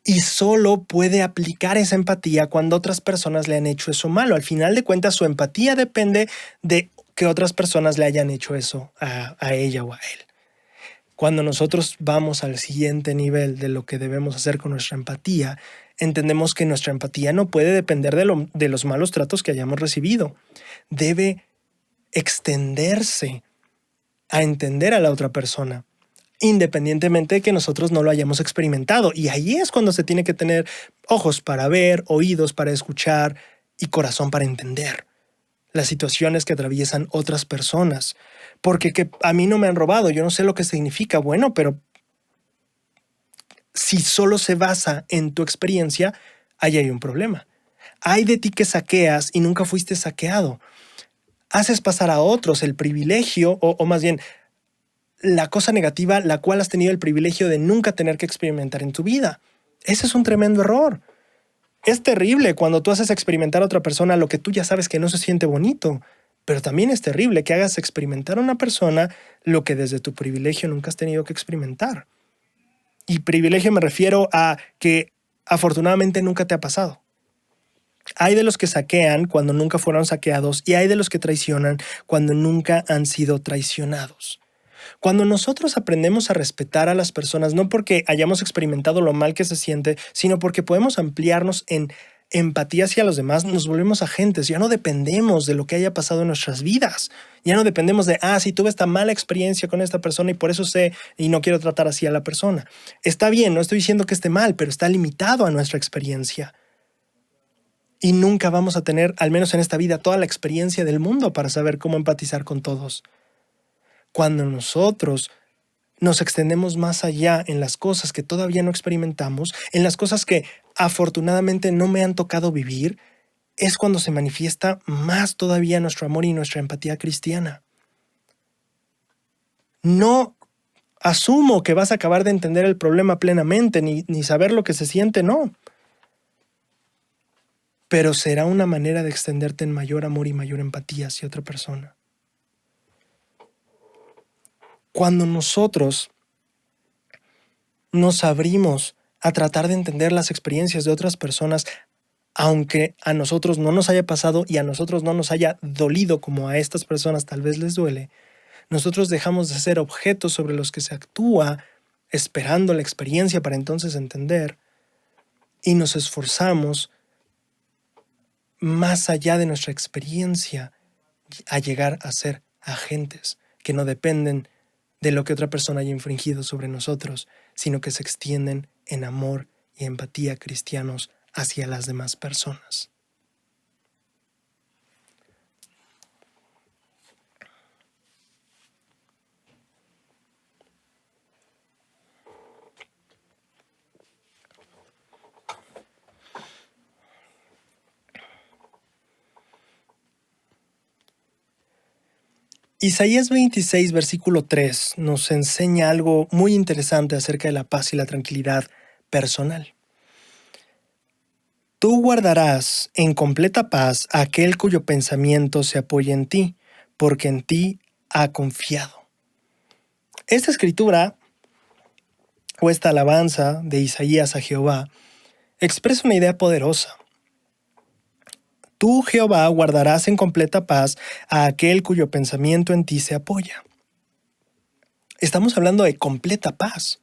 Y solo puede aplicar esa empatía cuando otras personas le han hecho eso malo. Al final de cuentas, su empatía depende de que otras personas le hayan hecho eso a ella o a él. Cuando nosotros vamos al siguiente nivel de lo que debemos hacer con nuestra empatía, entendemos que nuestra empatía no puede depender de los malos tratos que hayamos recibido. Debe extenderse a entender a la otra persona, independientemente de que nosotros no lo hayamos experimentado. Y ahí es cuando se tiene que tener ojos para ver, oídos para escuchar y corazón para entender las situaciones que atraviesan otras personas. Porque que a mí no me han robado, yo no sé lo que significa, bueno, pero si solo se basa en tu experiencia, ahí hay un problema. Hay de ti que saqueas y nunca fuiste saqueado. Haces pasar a otros el privilegio, o más bien, la cosa negativa, la cual has tenido el privilegio de nunca tener que experimentar en tu vida. Ese es un tremendo error. Es terrible cuando tú haces experimentar a otra persona lo que tú ya sabes que no se siente bonito, pero también es terrible que hagas experimentar a una persona lo que desde tu privilegio nunca has tenido que experimentar. Y privilegio me refiero a que afortunadamente nunca te ha pasado. Hay de los que saquean cuando nunca fueron saqueados y hay de los que traicionan cuando nunca han sido traicionados. Cuando nosotros aprendemos a respetar a las personas, no porque hayamos experimentado lo mal que se siente, sino porque podemos ampliarnos en empatía hacia los demás, nos volvemos agentes. Ya no dependemos de lo que haya pasado en nuestras vidas. Ya no dependemos de, si tuve esta mala experiencia con esta persona y por eso sé y no quiero tratar así a la persona. Está bien, no estoy diciendo que esté mal, pero está limitado a nuestra experiencia. Y nunca vamos a tener, al menos en esta vida, toda la experiencia del mundo para saber cómo empatizar con todos. Cuando nosotros nos extendemos más allá en las cosas que todavía no experimentamos, en las cosas que afortunadamente no me han tocado vivir, es cuando se manifiesta más todavía nuestro amor y nuestra empatía cristiana. No asumo que vas a acabar de entender el problema plenamente, ni saber lo que se siente, no. Pero será una manera de extenderte en mayor amor y mayor empatía hacia otra persona. Cuando nosotros nos abrimos a tratar de entender las experiencias de otras personas, aunque a nosotros no nos haya pasado y a nosotros no nos haya dolido como a estas personas tal vez les duele, nosotros dejamos de ser objetos sobre los que se actúa esperando la experiencia para entonces entender y nos esforzamos más allá de nuestra experiencia a llegar a ser agentes que no dependen de lo que otra persona haya infringido sobre nosotros, sino que se extienden en amor y empatía cristianos hacia las demás personas. Isaías 26, versículo 3, nos enseña algo muy interesante acerca de la paz y la tranquilidad personal. Tú guardarás en completa paz a aquel cuyo pensamiento se apoya en ti, porque en ti ha confiado. Esta escritura, o esta alabanza de Isaías a Jehová, expresa una idea poderosa. Tú, Jehová, guardarás en completa paz a aquel cuyo pensamiento en ti se apoya. Estamos hablando de completa paz.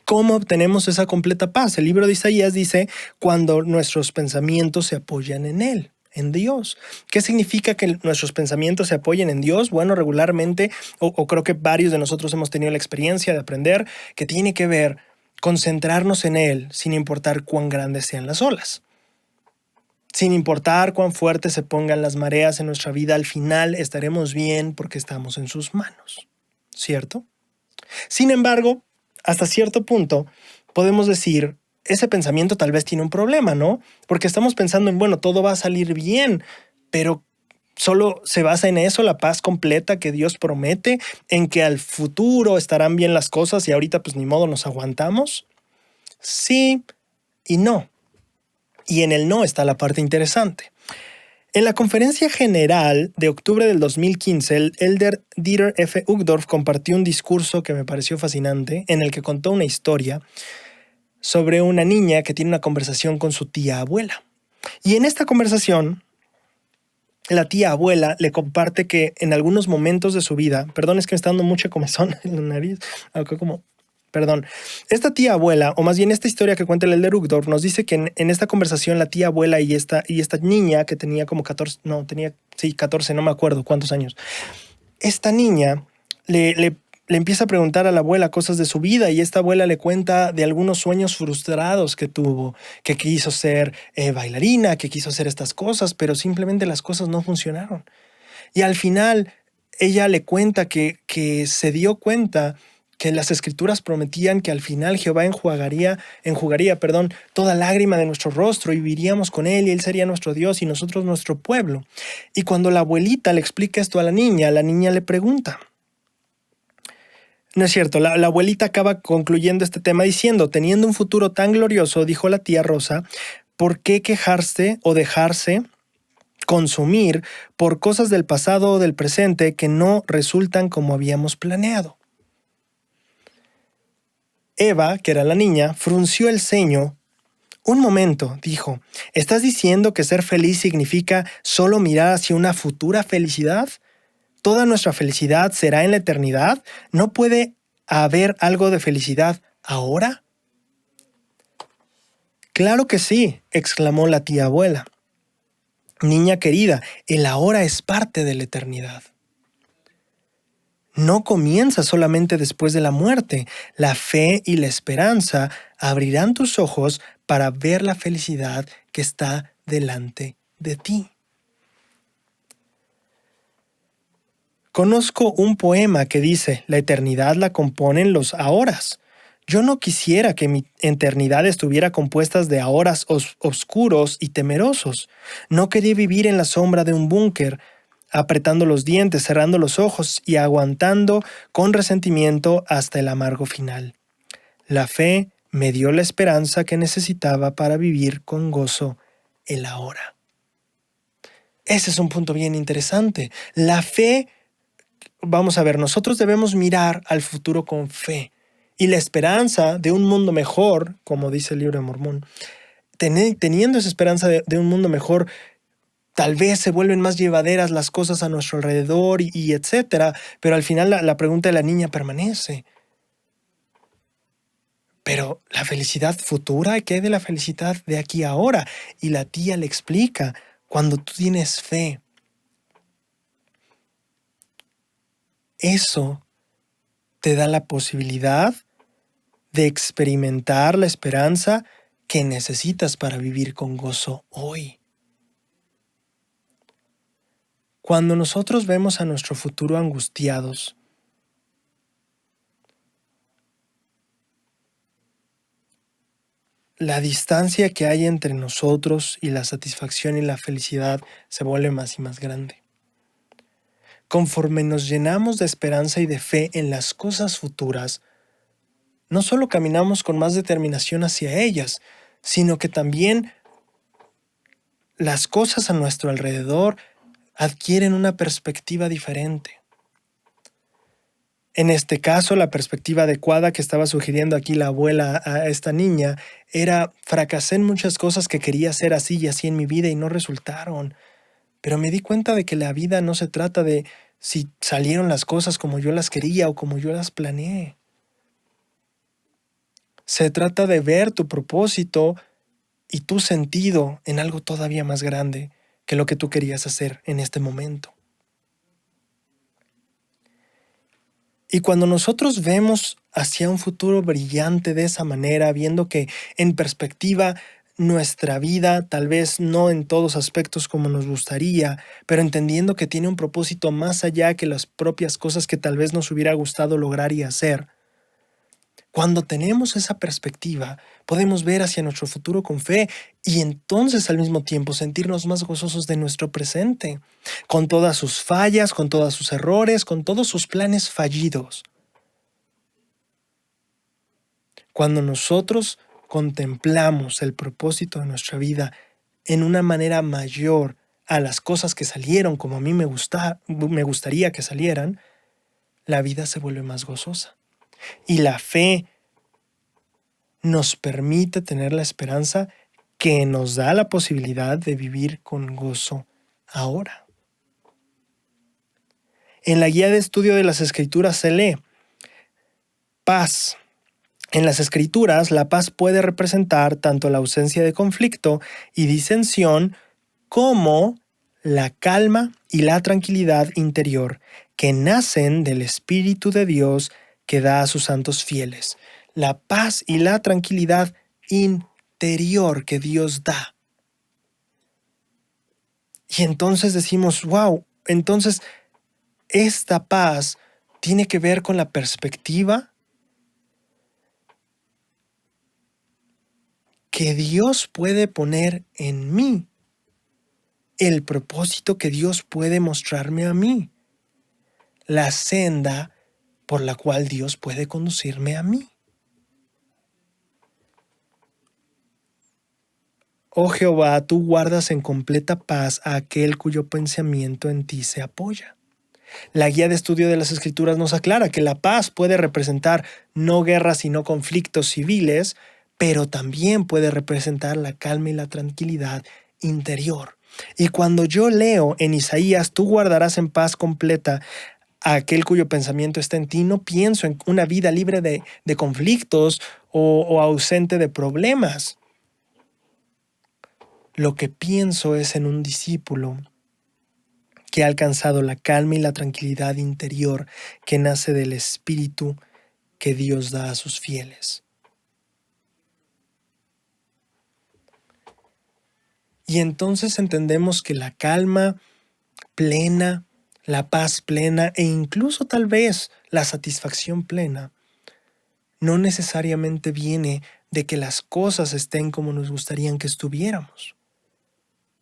¿Cómo obtenemos esa completa paz? El libro de Isaías dice, cuando nuestros pensamientos se apoyan en Él, en Dios. ¿Qué significa que nuestros pensamientos se apoyen en Dios? Bueno, regularmente, o creo que varios de nosotros hemos tenido la experiencia de aprender, que tiene que ver concentrarnos en Él sin importar cuán grandes sean las olas. Sin importar cuán fuertes se pongan las mareas en nuestra vida, al final estaremos bien porque estamos en sus manos, ¿cierto? Sin embargo, hasta cierto punto, podemos decir, ese pensamiento tal vez tiene un problema, ¿no? Porque estamos pensando en, bueno, todo va a salir bien, pero solo se basa en eso, la paz completa que Dios promete, en que al futuro estarán bien las cosas y ahorita pues ni modo nos aguantamos. Sí y no. Y en el no está la parte interesante. En la conferencia general de octubre del 2015, el elder Dieter F. Uchtdorf compartió un discurso que me pareció fascinante, en el que contó una historia sobre una niña que tiene una conversación con su tía abuela. Y en esta conversación, la tía abuela le comparte que en algunos momentos de su vida, perdón, es que me está dando mucha comezón en la nariz, Perdón. Esta tía abuela, o más bien esta historia que cuenta el elder Uchtdorf, nos dice que en esta conversación la tía abuela y esta niña que tenía como 14, no, tenía, sí, 14, no me acuerdo cuántos años. Esta niña le empieza a preguntar a la abuela cosas de su vida y esta abuela le cuenta de algunos sueños frustrados que tuvo, que quiso ser bailarina, que quiso hacer estas cosas, pero simplemente las cosas no funcionaron. Y al final ella le cuenta que se dio cuenta que las escrituras prometían que al final Jehová enjugaría, toda lágrima de nuestro rostro y viviríamos con él y él sería nuestro Dios y nosotros nuestro pueblo. Y cuando la abuelita le explica esto a la niña le pregunta. No es cierto, la abuelita acaba concluyendo este tema diciendo, teniendo un futuro tan glorioso, dijo la tía Rosa, ¿por qué quejarse o dejarse consumir por cosas del pasado o del presente que no resultan como habíamos planeado? Eva, que era la niña, frunció el ceño. Un momento, dijo, ¿estás diciendo que ser feliz significa solo mirar hacia una futura felicidad? ¿Toda nuestra felicidad será en la eternidad? ¿No puede haber algo de felicidad ahora? Claro que sí, exclamó la tía abuela. Niña querida, el ahora es parte de la eternidad. No comienza solamente después de la muerte. La fe y la esperanza abrirán tus ojos para ver la felicidad que está delante de ti. Conozco un poema que dice, la eternidad la componen los ahoras. Yo no quisiera que mi eternidad estuviera compuesta de ahoras oscuros y temerosos. No quería vivir en la sombra de un búnker, apretando los dientes, cerrando los ojos y aguantando con resentimiento hasta el amargo final. La fe me dio la esperanza que necesitaba para vivir con gozo el ahora. Ese es un punto bien interesante. La fe, vamos a ver, nosotros debemos mirar al futuro con fe. Y la esperanza de un mundo mejor, como dice el libro de Mormón, teniendo esa esperanza de un mundo mejor, tal vez se vuelven más llevaderas las cosas a nuestro alrededor y etcétera, pero al final la pregunta de la niña permanece. Pero la felicidad futura, ¿qué hay de la felicidad de aquí a ahora? Y la tía le explica, cuando tú tienes fe, eso te da la posibilidad de experimentar la esperanza que necesitas para vivir con gozo hoy. Cuando nosotros vemos a nuestro futuro angustiados, la distancia que hay entre nosotros y la satisfacción y la felicidad se vuelve más y más grande. Conforme nos llenamos de esperanza y de fe en las cosas futuras, no solo caminamos con más determinación hacia ellas, sino que también las cosas a nuestro alrededor adquieren una perspectiva diferente. En este caso, la perspectiva adecuada que estaba sugiriendo aquí la abuela a esta niña era: fracasé en muchas cosas que quería hacer así y así en mi vida y no resultaron. Pero me di cuenta de que la vida no se trata de si salieron las cosas como yo las quería o como yo las planeé. Se trata de ver tu propósito y tu sentido en algo todavía más grande que lo que tú querías hacer en este momento. Y cuando nosotros vemos hacia un futuro brillante de esa manera, viendo que en perspectiva nuestra vida, tal vez no en todos aspectos como nos gustaría, pero entendiendo que tiene un propósito más allá que las propias cosas que tal vez nos hubiera gustado lograr y hacer, cuando tenemos esa perspectiva, podemos ver hacia nuestro futuro con fe y entonces al mismo tiempo sentirnos más gozosos de nuestro presente, con todas sus fallas, con todos sus errores, con todos sus planes fallidos. Cuando nosotros contemplamos el propósito de nuestra vida en una manera mayor a las cosas que salieron como a mí me gustaría que salieran, la vida se vuelve más gozosa. Y la fe nos permite tener la esperanza que nos da la posibilidad de vivir con gozo ahora. En la guía de estudio de las Escrituras se lee: paz. En las Escrituras, la paz puede representar tanto la ausencia de conflicto y disensión como la calma y la tranquilidad interior que nacen del Espíritu de Dios que da a sus santos fieles. La paz y la tranquilidad interior que Dios da. Y entonces decimos: wow, entonces esta paz tiene que ver con la perspectiva que Dios puede poner en mí, el propósito que Dios puede mostrarme a mí, la senda por la cual Dios puede conducirme a mí. Oh Jehová, tú guardas en completa paz a aquel cuyo pensamiento en ti se apoya. La guía de estudio de las Escrituras nos aclara que la paz puede representar no guerras sino conflictos civiles, pero también puede representar la calma y la tranquilidad interior. Y cuando yo leo en Isaías: tú guardarás en paz completa a aquel cuyo pensamiento está en ti, no pienso en una vida libre de conflictos o ausente de problemas. Lo que pienso es en un discípulo que ha alcanzado la calma y la tranquilidad interior que nace del Espíritu que Dios da a sus fieles. Y entonces entendemos que la calma plena, la paz plena e incluso tal vez la satisfacción plena no necesariamente viene de que las cosas estén como nos gustaría que estuviéramos,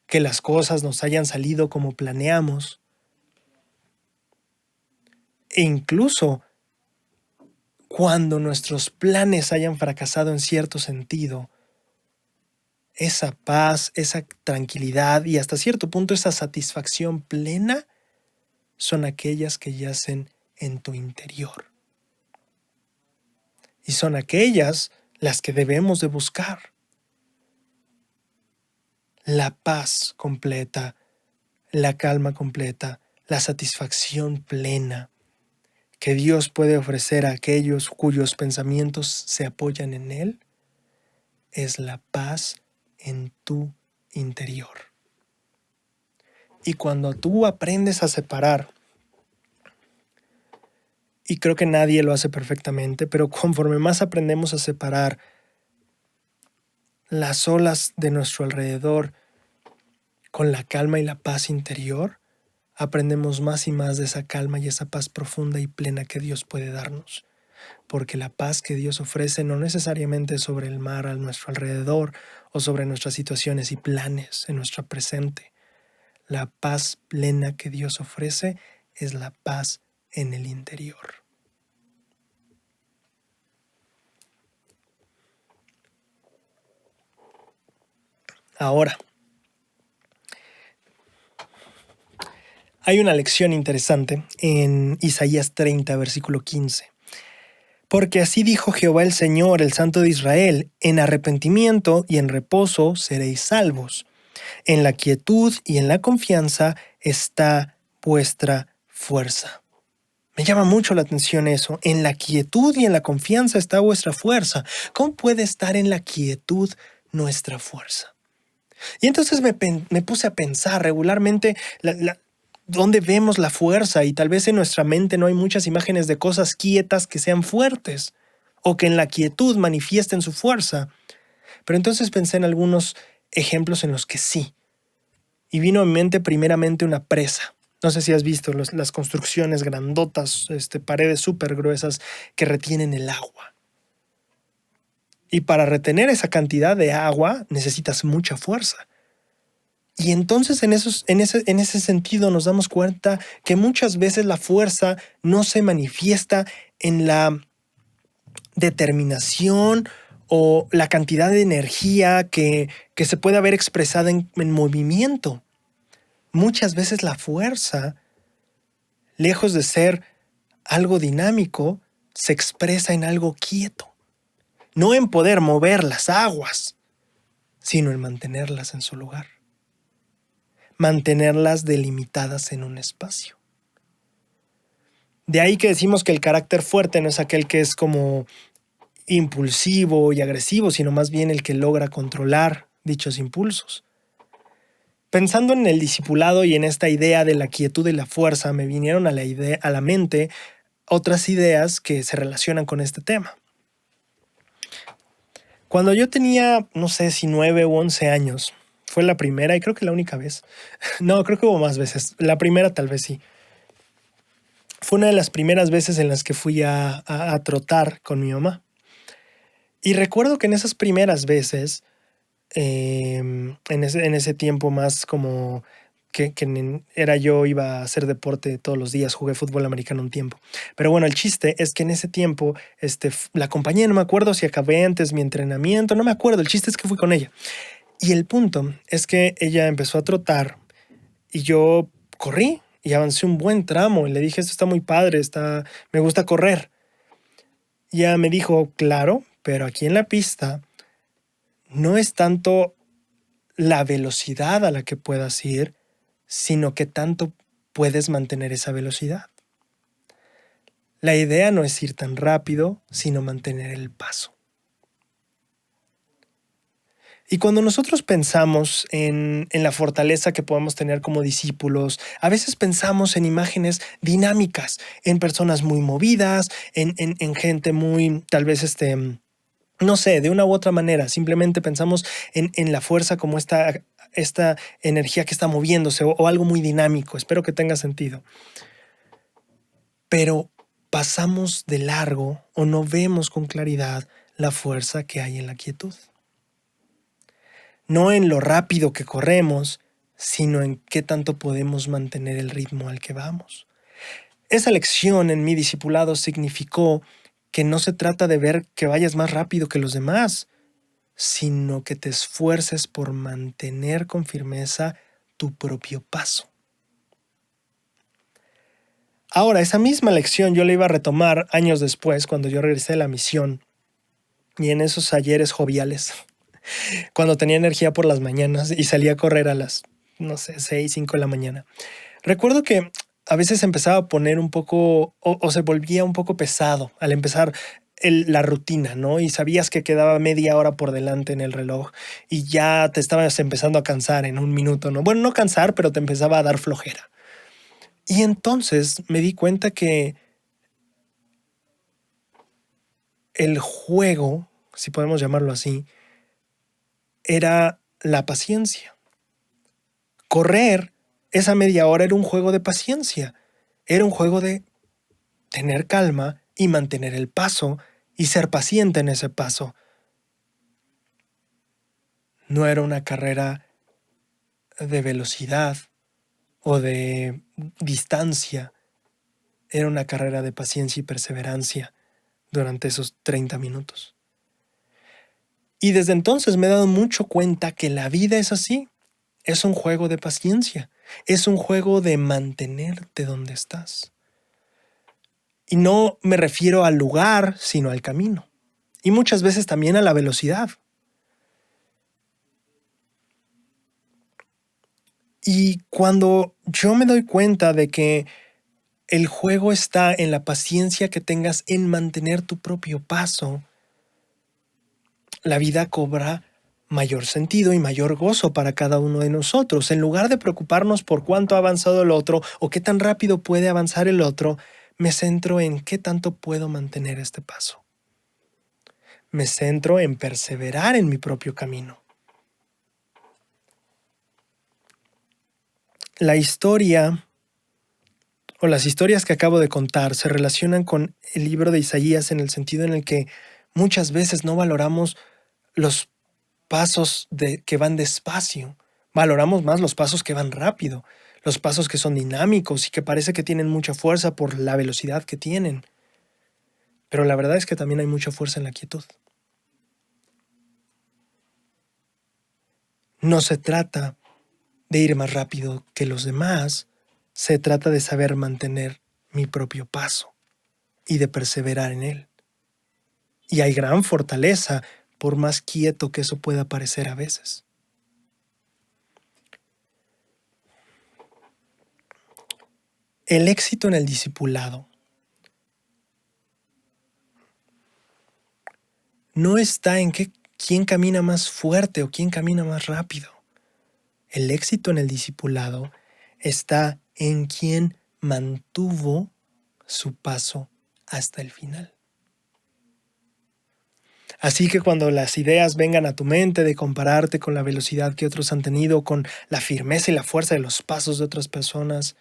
que las cosas nos hayan salido como planeamos, e incluso cuando nuestros planes hayan fracasado en cierto sentido, esa paz, esa tranquilidad y hasta cierto punto esa satisfacción plena son aquellas que yacen en tu interior. Y son aquellas las que debemos de buscar. La paz completa, la calma completa, la satisfacción plena que Dios puede ofrecer a aquellos cuyos pensamientos se apoyan en Él, es la paz en tu interior. Y cuando tú aprendes a separar, y creo que nadie lo hace perfectamente, pero conforme más aprendemos a separar las olas de nuestro alrededor con la calma y la paz interior, aprendemos más y más de esa calma y esa paz profunda y plena que Dios puede darnos. Porque la paz que Dios ofrece no necesariamente es sobre el mar a nuestro alrededor o sobre nuestras situaciones y planes en nuestro presente. La paz plena que Dios ofrece es la paz en el interior. Ahora, hay una lección interesante en Isaías 30, versículo 15. Porque así dijo Jehová el Señor, el Santo de Israel, en arrepentimiento y en reposo seréis salvos. En la quietud y en la confianza está vuestra fuerza. Me llama mucho la atención eso. En la quietud y en la confianza está vuestra fuerza. ¿Cómo puede estar en la quietud nuestra fuerza? Y entonces me puse a pensar regularmente dónde vemos la fuerza, y tal vez en nuestra mente no hay muchas imágenes de cosas quietas que sean fuertes o que en la quietud manifiesten su fuerza. Pero entonces pensé en algunos ejemplos en los que sí. Y vino a mi mente primeramente una presa. No sé si has visto las construcciones grandotas, paredes súper gruesas que retienen el agua. Y para retener esa cantidad de agua necesitas mucha fuerza. Y entonces en ese sentido nos damos cuenta que muchas veces la fuerza no se manifiesta en la determinación o la cantidad de energía que se puede haber expresada en movimiento. Muchas veces la fuerza, lejos de ser algo dinámico, se expresa en algo quieto. No en poder mover las aguas, sino en mantenerlas en su lugar. Mantenerlas delimitadas en un espacio. De ahí que decimos que el carácter fuerte no es aquel que es como impulsivo y agresivo, sino más bien el que logra controlar dichos impulsos. Pensando en el discipulado y en esta idea de la quietud y la fuerza, me vinieron a la mente otras ideas que se relacionan con este tema. Cuando yo tenía, no sé si 9 u 11 años, fue la primera y creo que la única vez. No, creo que hubo más veces. La primera tal vez sí. Fue una de las primeras veces en las que fui a trotar con mi mamá. Y recuerdo que en esas primeras veces, en ese tiempo más como que era yo, iba a hacer deporte todos los días, jugué fútbol americano un tiempo. Pero bueno, el chiste es que en ese tiempo la acompañé, no me acuerdo si acabé antes mi entrenamiento, no me acuerdo, el chiste es que fui con ella. Y el punto es que ella empezó a trotar y yo corrí y avancé un buen tramo y le dije, esto está muy padre, me gusta correr. Y ella me dijo, claro, pero aquí en la pista no es tanto la velocidad a la que puedas ir, sino que tanto puedes mantener esa velocidad. La idea no es ir tan rápido, sino mantener el paso. Y cuando nosotros pensamos en la fortaleza que podemos tener como discípulos, a veces pensamos en imágenes dinámicas, en personas muy movidas, en gente muy, tal vez, no sé, de una u otra manera. Simplemente pensamos en la fuerza como esta energía que está moviéndose o algo muy dinámico. Espero que tenga sentido. Pero pasamos de largo o no vemos con claridad la fuerza que hay en la quietud. No en lo rápido que corremos, sino en qué tanto podemos mantener el ritmo al que vamos. Esa lección en mi discipulado significó que no se trata de ver que vayas más rápido que los demás, sino que te esfuerces por mantener con firmeza tu propio paso. Ahora, esa misma lección yo la iba a retomar años después, cuando yo regresé de la misión, y en esos ayeres joviales, cuando tenía energía por las mañanas y salía a correr a las, no sé, 6, 5 de la mañana. Recuerdo que a veces empezaba a poner un poco, o se volvía un poco pesado al empezar la rutina, ¿no? Y sabías que quedaba media hora por delante en el reloj y ya te estabas empezando a cansar en un minuto, ¿no? Bueno, no cansar, pero te empezaba a dar flojera. Y entonces me di cuenta que el juego, si podemos llamarlo así, era la paciencia. Correr esa media hora era un juego de paciencia. Era un juego de tener calma y mantener el paso y ser paciente en ese paso. No era una carrera de velocidad o de distancia, era una carrera de paciencia y perseverancia durante esos 30 minutos. Y desde entonces me he dado mucho cuenta que la vida es así. Es un juego de paciencia. Es un juego de mantenerte donde estás. Y no me refiero al lugar, sino al camino. Y muchas veces también a la velocidad. Y cuando yo me doy cuenta de que el juego está en la paciencia que tengas en mantener tu propio paso, la vida cobra mayor sentido y mayor gozo para cada uno de nosotros. En lugar de preocuparnos por cuánto ha avanzado el otro o qué tan rápido puede avanzar el otro, me centro en qué tanto puedo mantener este paso. Me centro en perseverar en mi propio camino. La historia o las historias que acabo de contar se relacionan con el libro de Isaías en el sentido en el que muchas veces no valoramos los pasos que van despacio. Valoramos más los pasos que van rápido, los pasos que son dinámicos y que parece que tienen mucha fuerza por la velocidad que tienen. Pero la verdad es que también hay mucha fuerza en la quietud. No se trata de ir más rápido que los demás, se trata de saber mantener mi propio paso y de perseverar en él. Y hay gran fortaleza, por más quieto que eso pueda parecer a veces. El éxito en el discipulado no está en quién camina más fuerte o quién camina más rápido. El éxito en el discipulado está en quién mantuvo su paso hasta el final. Así que cuando las ideas vengan a tu mente de compararte con la velocidad que otros han tenido, con la firmeza y la fuerza de los pasos de otras personas,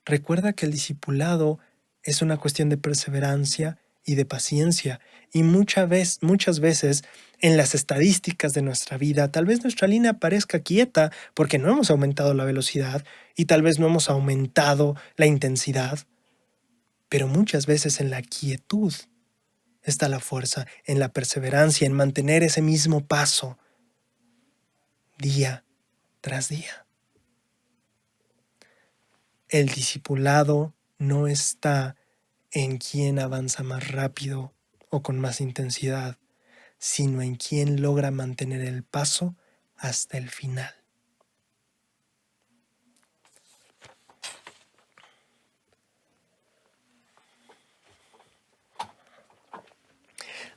recuerda que el discipulado es una cuestión de perseverancia y de paciencia. Y muchas veces en las estadísticas de nuestra vida, tal vez nuestra línea parezca quieta porque no hemos aumentado la velocidad y tal vez no hemos aumentado la intensidad, pero muchas veces en la quietud está la fuerza, en la perseverancia, en mantener ese mismo paso día tras día. El discipulado no está en quién avanza más rápido o con más intensidad, sino en quién logra mantener el paso hasta el final.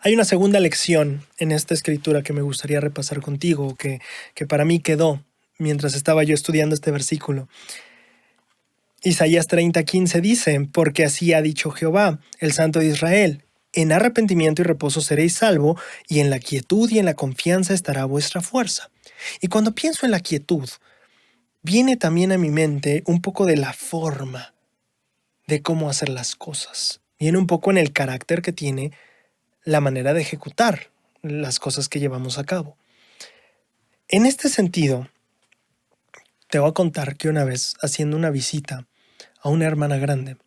Hay una segunda lección en esta escritura que me gustaría repasar contigo, que para mí quedó mientras estaba yo estudiando este versículo. Isaías 30:15 dice, porque así ha dicho Jehová, el Santo de Israel, en arrepentimiento y reposo seréis salvo, y en la quietud y en la confianza estará vuestra fuerza. Y cuando pienso en la quietud, viene también a mi mente un poco de la forma de cómo hacer las cosas. Viene un poco en el carácter que tiene la manera de ejecutar las cosas que llevamos a cabo. En este sentido, te voy a contar que una vez, haciendo una visita a una hermana grande,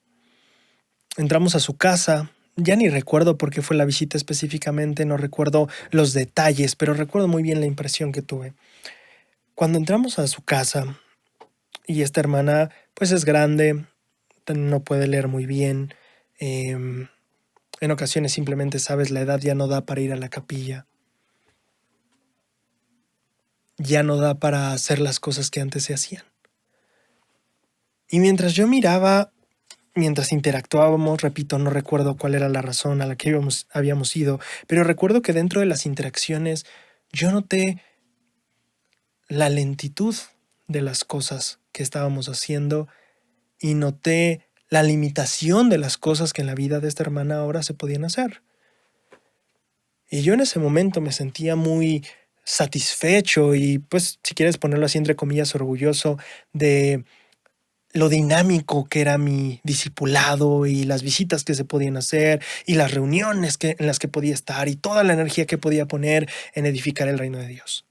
entramos a su casa. Ya ni recuerdo por qué fue la visita específicamente, no recuerdo los detalles, pero recuerdo muy bien la impresión que tuve. Cuando entramos a su casa, y esta hermana pues es grande, no puede leer muy bien, en ocasiones simplemente, sabes, la edad ya no da para ir a la capilla, ya no da para hacer las cosas que antes se hacían. Y mientras yo miraba, mientras interactuábamos, repito, no recuerdo cuál era la razón a la que habíamos ido, pero recuerdo que dentro de las interacciones yo noté la lentitud de las cosas que estábamos haciendo y noté la limitación de las cosas que en la vida de esta hermana ahora se podían hacer. Y yo en ese momento me sentía muy satisfecho y, pues, si quieres ponerlo así entre comillas, orgulloso de lo dinámico que era mi discipulado y las visitas que se podían hacer y las reuniones en las que podía estar y toda la energía que podía poner en edificar el reino de Dios.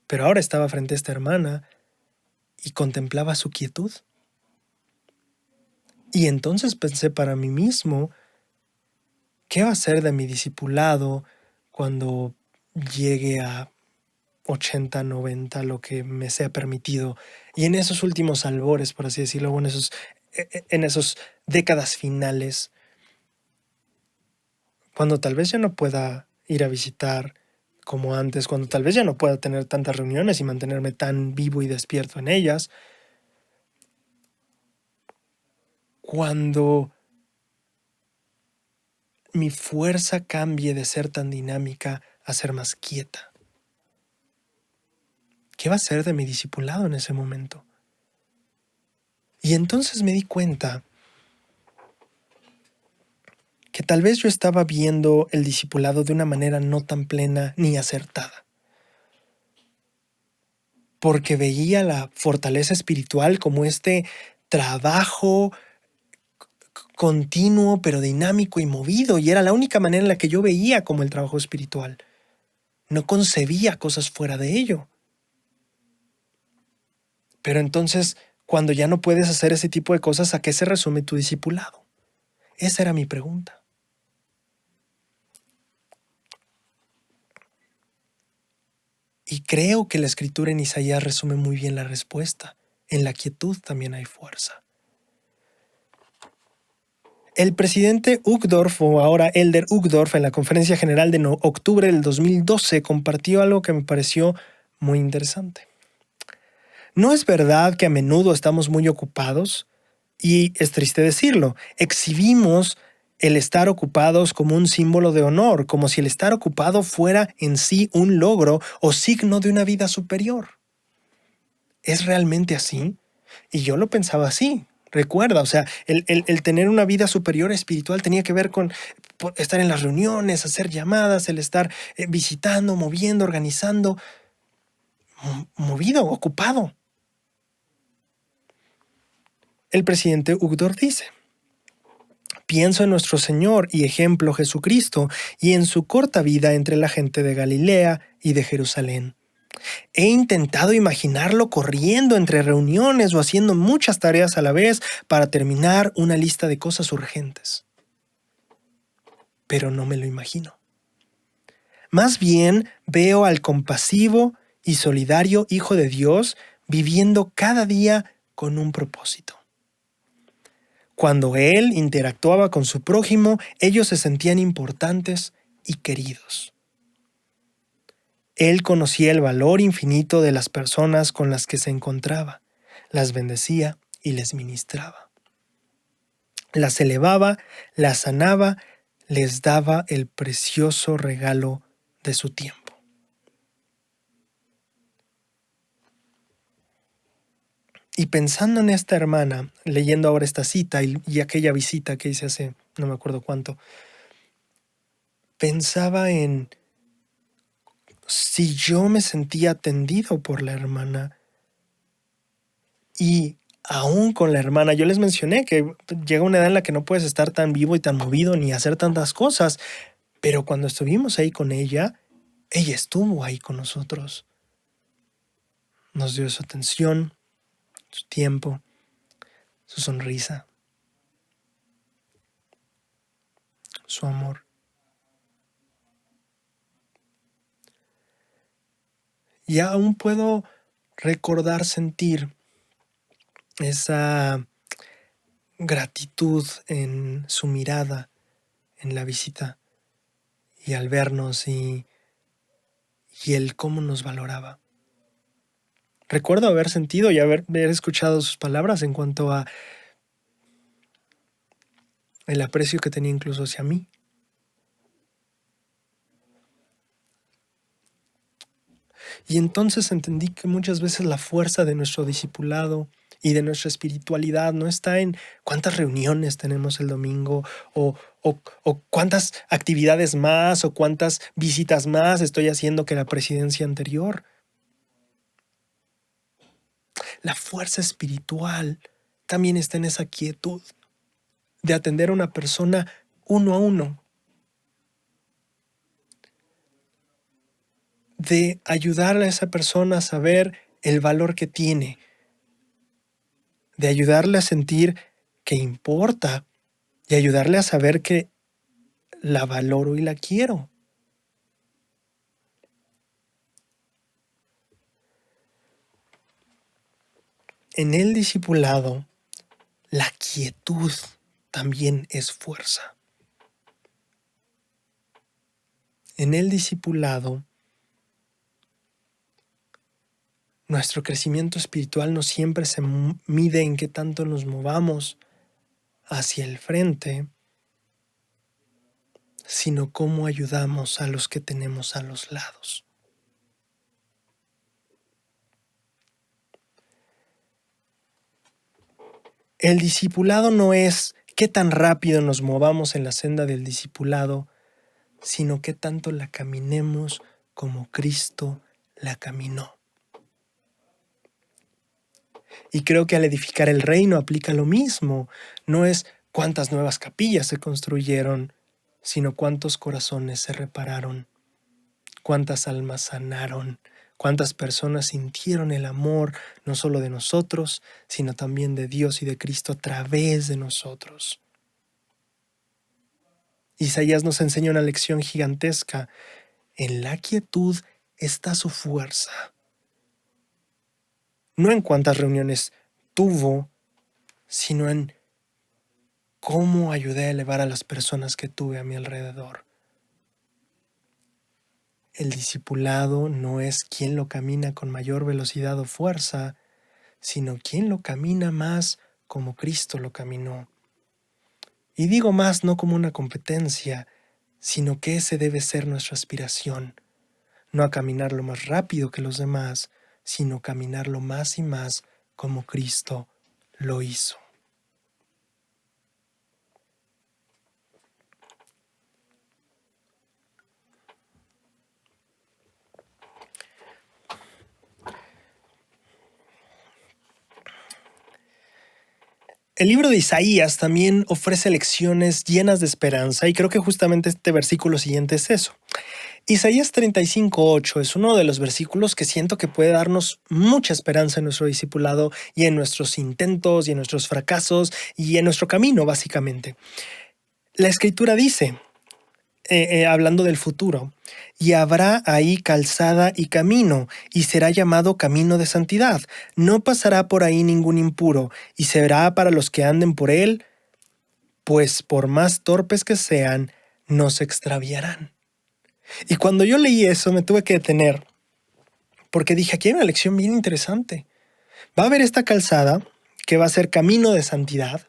Pero ahora estaba frente a esta hermana y contemplaba su quietud. Y entonces pensé para mí mismo, ¿qué va a ser de mi discipulado cuando llegue a 80, 90, lo que me sea permitido? Y en esos últimos albores, por así decirlo, en esos décadas finales, cuando tal vez ya no pueda ir a visitar como antes, cuando tal vez ya no pueda tener tantas reuniones y mantenerme tan vivo y despierto en ellas, cuando mi fuerza cambie de ser tan dinámica a ser más quieta. ¿Qué va a ser de mi discipulado en ese momento? Y entonces me di cuenta que tal vez yo estaba viendo el discipulado de una manera no tan plena ni acertada, porque veía la fortaleza espiritual como este trabajo continuo pero dinámico y movido, y era la única manera en la que yo veía como el trabajo espiritual. No concebía cosas fuera de ello. Pero entonces, cuando ya no puedes hacer ese tipo de cosas, ¿a qué se resume tu discipulado? Esa era mi pregunta. Y creo que la escritura en Isaías resume muy bien la respuesta. En la quietud también hay fuerza. El presidente Uchtdorf, o ahora Elder Uchtdorf, en la conferencia general de octubre del 2012, compartió algo que me pareció muy interesante. ¿No es verdad que a menudo estamos muy ocupados? Y es triste decirlo, exhibimos el estar ocupados como un símbolo de honor, como si el estar ocupado fuera en sí un logro o signo de una vida superior. ¿Es realmente así? Y yo lo pensaba así. Recuerda, o sea, el tener una vida superior espiritual tenía que ver con estar en las reuniones, hacer llamadas, el estar visitando, moviendo, organizando, movido, ocupado. El presidente Uchtdorf dice: pienso en nuestro Señor y ejemplo Jesucristo y en su corta vida entre la gente de Galilea y de Jerusalén. He intentado imaginarlo corriendo entre reuniones o haciendo muchas tareas a la vez para terminar una lista de cosas urgentes. Pero no me lo imagino. Más bien veo al compasivo y solidario Hijo de Dios viviendo cada día con un propósito. Cuando Él interactuaba con su prójimo, ellos se sentían importantes y queridos. Él conocía el valor infinito de las personas con las que se encontraba, las bendecía y les ministraba. Las elevaba, las sanaba, les daba el precioso regalo de su tiempo. Y pensando en esta hermana, leyendo ahora esta cita y aquella visita que hice hace no me acuerdo cuánto, pensaba en si yo me sentía atendido por la hermana y aún con la hermana, yo les mencioné que llega una edad en la que no puedes estar tan vivo y tan movido ni hacer tantas cosas, pero cuando estuvimos ahí con ella, ella estuvo ahí con nosotros. Nos dio su atención, su tiempo, su sonrisa, su amor. Y aún puedo recordar, sentir esa gratitud en su mirada en la visita y al vernos y el cómo nos valoraba. Recuerdo haber sentido y haber escuchado sus palabras en cuanto a el aprecio que tenía incluso hacia mí. Y entonces entendí que muchas veces la fuerza de nuestro discipulado y de nuestra espiritualidad no está en cuántas reuniones tenemos el domingo o cuántas actividades más o cuántas visitas más estoy haciendo que la presidencia anterior. La fuerza espiritual también está en esa quietud de atender a una persona uno a uno, de ayudarle a esa persona a saber el valor que tiene, de ayudarle a sentir que importa y ayudarle a saber que la valoro y la quiero. En el discipulado, la quietud también es fuerza. En el discipulado, nuestro crecimiento espiritual no siempre se mide en qué tanto nos movamos hacia el frente, sino cómo ayudamos a los que tenemos a los lados. El discipulado no es qué tan rápido nos movamos en la senda del discipulado, sino qué tanto la caminemos como Cristo la caminó. Y creo que al edificar el reino aplica lo mismo. No es cuántas nuevas capillas se construyeron, sino cuántos corazones se repararon, cuántas almas sanaron, cuántas personas sintieron el amor no solo de nosotros, sino también de Dios y de Cristo a través de nosotros. Isaías nos enseña una lección gigantesca. En la quietud está su fuerza. No en cuántas reuniones tuvo, sino en cómo ayudé a elevar a las personas que tuve a mi alrededor. El discipulado no es quien lo camina con mayor velocidad o fuerza, sino quien lo camina más como Cristo lo caminó. Y digo más no como una competencia, sino que ese debe ser nuestra aspiración. No a caminar lo más rápido que los demás, sino caminarlo más y más como Cristo lo hizo. El libro de Isaías también ofrece lecciones llenas de esperanza y creo que justamente este versículo siguiente es eso. Isaías 35:8 es uno de los versículos que siento que puede darnos mucha esperanza en nuestro discipulado y en nuestros intentos y en nuestros fracasos y en nuestro camino, básicamente. La Escritura dice, hablando del futuro, y habrá ahí calzada y camino, y será llamado camino de santidad. No pasará por ahí ningún impuro, y será para los que anden por él, pues por más torpes que sean, no se extraviarán. Y cuando yo leí eso me tuve que detener, porque dije, aquí hay una lección bien interesante. Va a haber esta calzada que va a ser camino de santidad,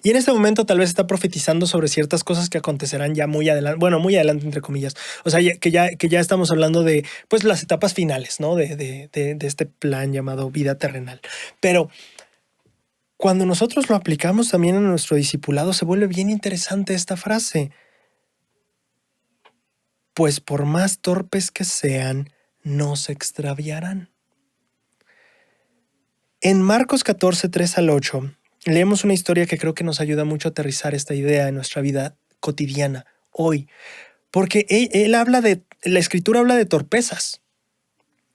y en este momento tal vez está profetizando sobre ciertas cosas que acontecerán ya muy adelante, bueno, muy adelante entre comillas. O sea, que ya estamos hablando de pues las etapas finales, ¿no? De este plan llamado vida terrenal. Pero cuando nosotros lo aplicamos también en nuestro discipulado, se vuelve bien interesante esta frase. Pues por más torpes que sean, no se extraviarán. En Marcos 14, 3-8, leemos una historia que creo que nos ayuda mucho a aterrizar esta idea en nuestra vida cotidiana, hoy. Porque la Escritura habla de torpezas.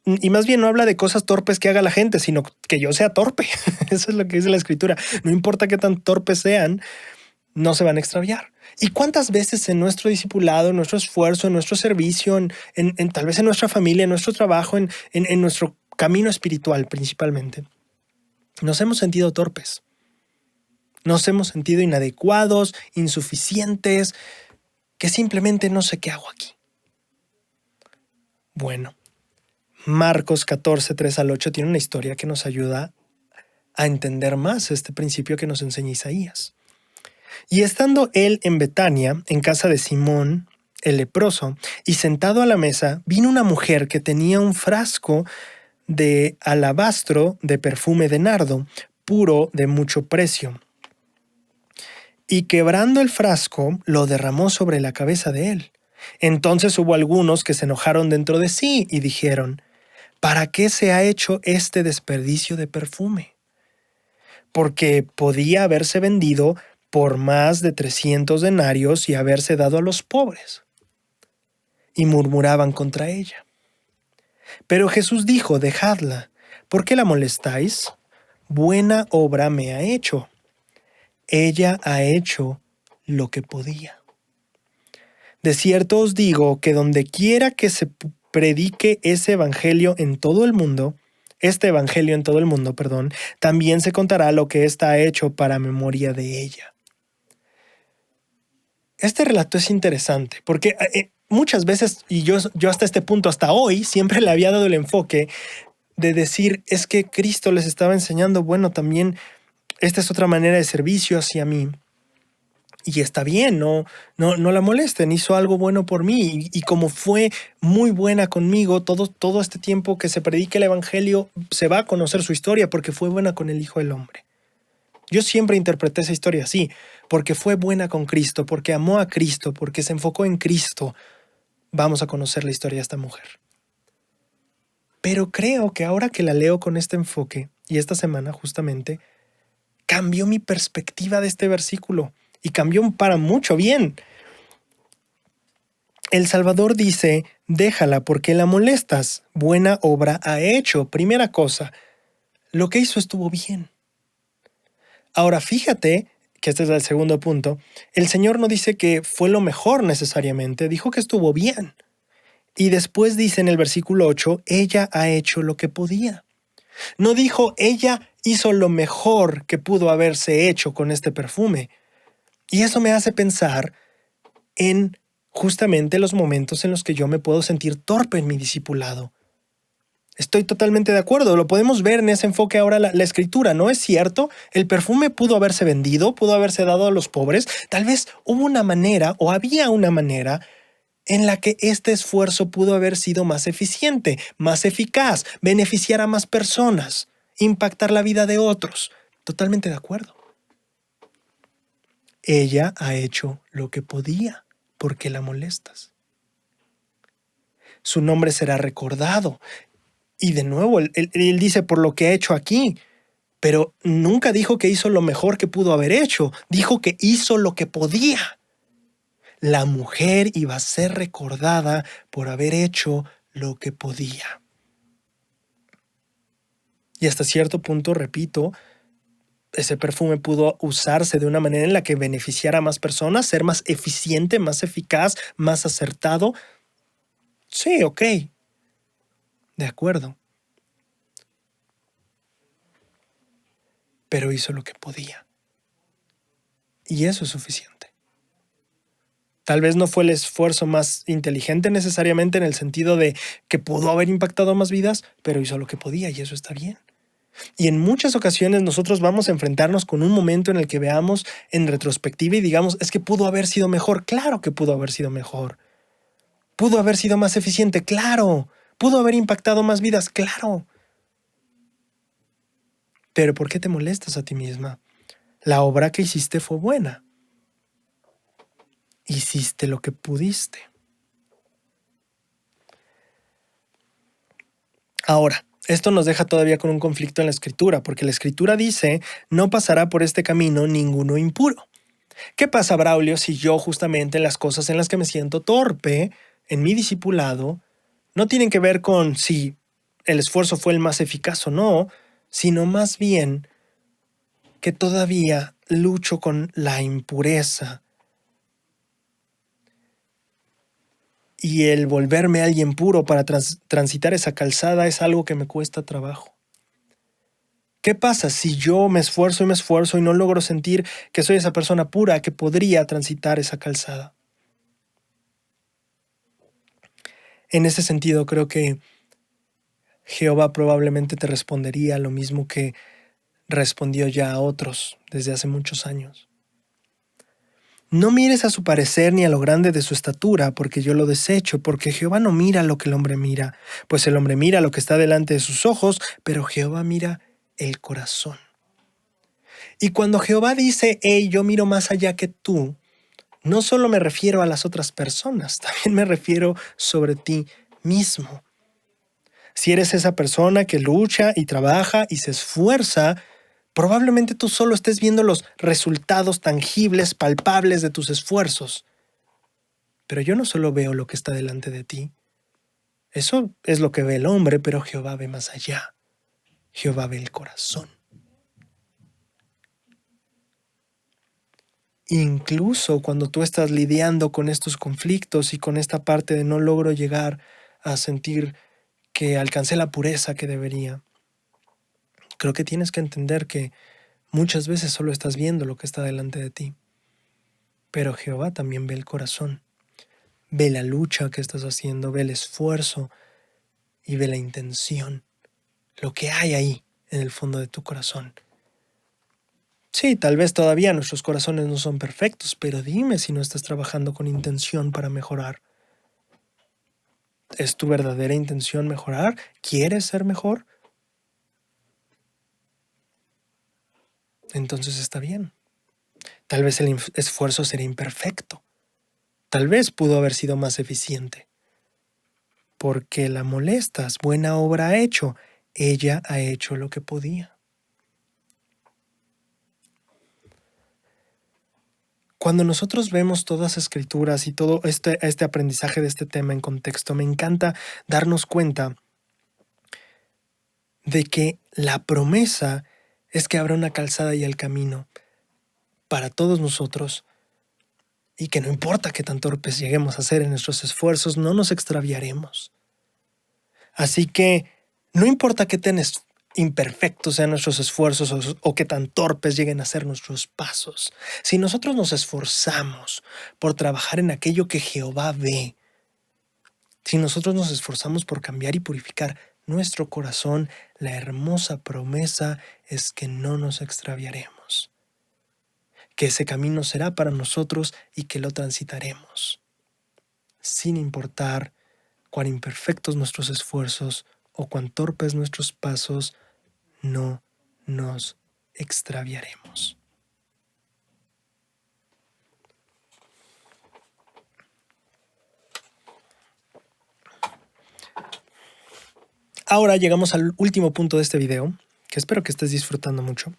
Y más bien no habla de cosas torpes que haga la gente, sino que yo sea torpe. Eso es lo que dice la Escritura. No importa qué tan torpes sean, no se van a extraviar. ¿Y cuántas veces en nuestro discipulado, en nuestro esfuerzo, en nuestro servicio, tal vez en nuestra familia, en nuestro trabajo, en nuestro camino espiritual principalmente, nos hemos sentido torpes? Nos hemos sentido inadecuados, insuficientes, que simplemente no sé qué hago aquí. Bueno, Marcos 14, 3-8 tiene una historia que nos ayuda a entender más este principio que nos enseña Isaías. Y estando él en Betania, en casa de Simón, el leproso, y sentado a la mesa, vino una mujer que tenía un frasco de alabastro de perfume de nardo, puro de mucho precio. Y quebrando el frasco, lo derramó sobre la cabeza de él. Entonces hubo algunos que se enojaron dentro de sí y dijeron, ¿para qué se ha hecho este desperdicio de perfume? Porque podía haberse vendido por más de 300 denarios y haberse dado a los pobres. Y murmuraban contra ella. Pero Jesús dijo, dejadla, ¿por qué la molestáis? buena obra me ha hecho. Ella ha hecho lo que podía. De cierto os digo que donde quiera que se predique ese evangelio en todo el mundo, este evangelio en todo el mundo, perdón, también se contará lo que ésta ha hecho para memoria de ella. Este relato es interesante porque muchas veces, y yo hasta este punto, hasta hoy, siempre le había dado el enfoque de decir, es que Cristo les estaba enseñando, bueno, también esta es otra manera de servicio hacia mí. Y está bien, no la molesten, hizo algo bueno por mí. Y como fue muy buena conmigo, todo este tiempo que se predique el evangelio, se va a conocer su historia porque fue buena con el Hijo del Hombre. Yo siempre interpreté esa historia así, porque fue buena con Cristo, porque amó a Cristo, porque se enfocó en Cristo. Vamos a conocer la historia de esta mujer. Pero creo que ahora que la leo con este enfoque, y esta semana justamente, cambió mi perspectiva de este versículo. Y cambió para mucho bien. El Salvador dice, déjala porque la molestas. Buena obra ha hecho. Primera cosa, lo que hizo estuvo bien. Ahora fíjate, que este es el segundo punto, el Señor no dice que fue lo mejor necesariamente, dijo que estuvo bien. Y después dice en el versículo 8, ella ha hecho lo que podía. No dijo, ella hizo lo mejor que pudo haberse hecho con este perfume. Y eso me hace pensar en justamente los momentos en los que yo me puedo sentir torpe en mi discipulado. Estoy totalmente de acuerdo, lo podemos ver en ese enfoque ahora la escritura, ¿no es cierto? El perfume pudo haberse vendido, pudo haberse dado a los pobres, tal vez hubo una manera o había una manera en la que este esfuerzo pudo haber sido más eficiente, más eficaz, beneficiar a más personas, impactar la vida de otros. Totalmente de acuerdo. Ella ha hecho lo que podía. ¿Por qué la molestas? Su nombre será recordado. Y de nuevo, él dice por lo que ha hecho aquí, pero nunca dijo que hizo lo mejor que pudo haber hecho. Dijo que hizo lo que podía. La mujer iba a ser recordada por haber hecho lo que podía. Y hasta cierto punto, repito, ese perfume pudo usarse de una manera en la que beneficiara a más personas, ser más eficiente, más eficaz, más acertado. Sí, ok. De acuerdo. Pero hizo lo que podía. Y eso es suficiente. Tal vez no fue el esfuerzo más inteligente necesariamente en el sentido de que pudo haber impactado más vidas, pero hizo lo que podía y eso está bien. Y en muchas ocasiones nosotros vamos a enfrentarnos con un momento en el que veamos en retrospectiva y digamos, es que pudo haber sido mejor. Claro que pudo haber sido mejor. Pudo haber sido más eficiente. Claro. Pudo haber impactado más vidas. Claro. Pero ¿por qué te molestas a ti misma? La obra que hiciste fue buena. Hiciste lo que pudiste. Ahora, esto nos deja todavía con un conflicto en la escritura, porque la escritura dice, no pasará por este camino ninguno impuro. ¿Qué pasa, Braulio, si yo justamente las cosas en las que me siento torpe, en mi discipulado, no tienen que ver con si el esfuerzo fue el más eficaz o no, sino más bien que todavía lucho con la impureza y el volverme alguien puro para transitar esa calzada es algo que me cuesta trabajo? ¿Qué pasa si yo me esfuerzo y no logro sentir que soy esa persona pura que podría transitar esa calzada? En ese sentido, creo que Jehová probablemente te respondería lo mismo que respondió ya a otros desde hace muchos años. No mires a su parecer ni a lo grande de su estatura, porque yo lo desecho, porque Jehová no mira lo que el hombre mira, pues el hombre mira lo que está delante de sus ojos, pero Jehová mira el corazón. Y cuando Jehová dice, hey, yo miro más allá que tú, no solo me refiero a las otras personas, también me refiero sobre ti mismo. Si eres esa persona que lucha y trabaja y se esfuerza, probablemente tú solo estés viendo los resultados tangibles, palpables de tus esfuerzos. Pero yo no solo veo lo que está delante de ti. Eso es lo que ve el hombre, pero Jehová ve más allá. Jehová ve el corazón. incluso cuando tú estás lidiando con estos conflictos y con esta parte de no logro llegar a sentir que alcancé la pureza que debería, creo que tienes que entender que muchas veces solo estás viendo lo que está delante de ti. Pero Jehová también ve el corazón, ve la lucha que estás haciendo, ve el esfuerzo y ve la intención, lo que hay ahí en el fondo de tu corazón. Sí, tal vez todavía nuestros corazones no son perfectos, pero dime si no estás trabajando con intención para mejorar. ¿Es tu verdadera intención mejorar? ¿Quieres ser mejor? Entonces está bien. Tal vez el esfuerzo será imperfecto. Tal vez pudo haber sido más eficiente. Porque la molestas, buena obra ha hecho. Ella ha hecho lo que podía. Cuando nosotros vemos todas las escrituras y todo este aprendizaje de este tema en contexto, me encanta darnos cuenta de que la promesa es que habrá una calzada y el camino para todos nosotros y que no importa qué tan torpes lleguemos a ser en nuestros esfuerzos, no nos extraviaremos. Así que no importa qué tan imperfectos sean nuestros esfuerzos o qué tan torpes lleguen a ser nuestros pasos, si nosotros nos esforzamos por trabajar en aquello que Jehová ve, si nosotros nos esforzamos por cambiar y purificar nuestro corazón, la hermosa promesa es que no nos extraviaremos, que ese camino será para nosotros y que lo transitaremos, sin importar cuán imperfectos nuestros esfuerzos o cuán torpes nuestros pasos, no nos extraviaremos. Ahora llegamos al último punto de este video, que espero que estés disfrutando mucho.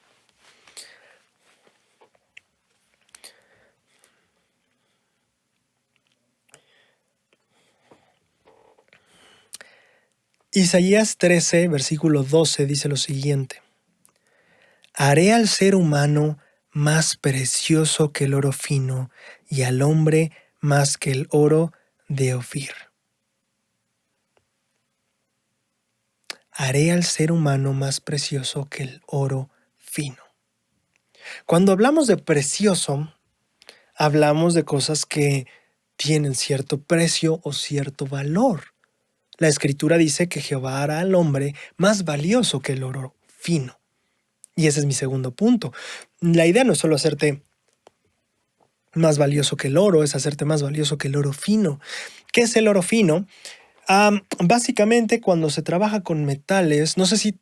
Isaías 13, versículo 12 dice lo siguiente: haré al ser humano más precioso que el oro fino y al hombre más que el oro de Ofir. Haré al ser humano más precioso que el oro fino. Cuando hablamos de precioso, hablamos de cosas que tienen cierto precio o cierto valor. La Escritura dice que Jehová hará al hombre más valioso que el oro fino. Y ese es mi segundo punto. La idea no es solo hacerte más valioso que el oro, es hacerte más valioso que el oro fino. ¿Qué es el oro fino? Básicamente, cuando se trabaja con metales, no sé si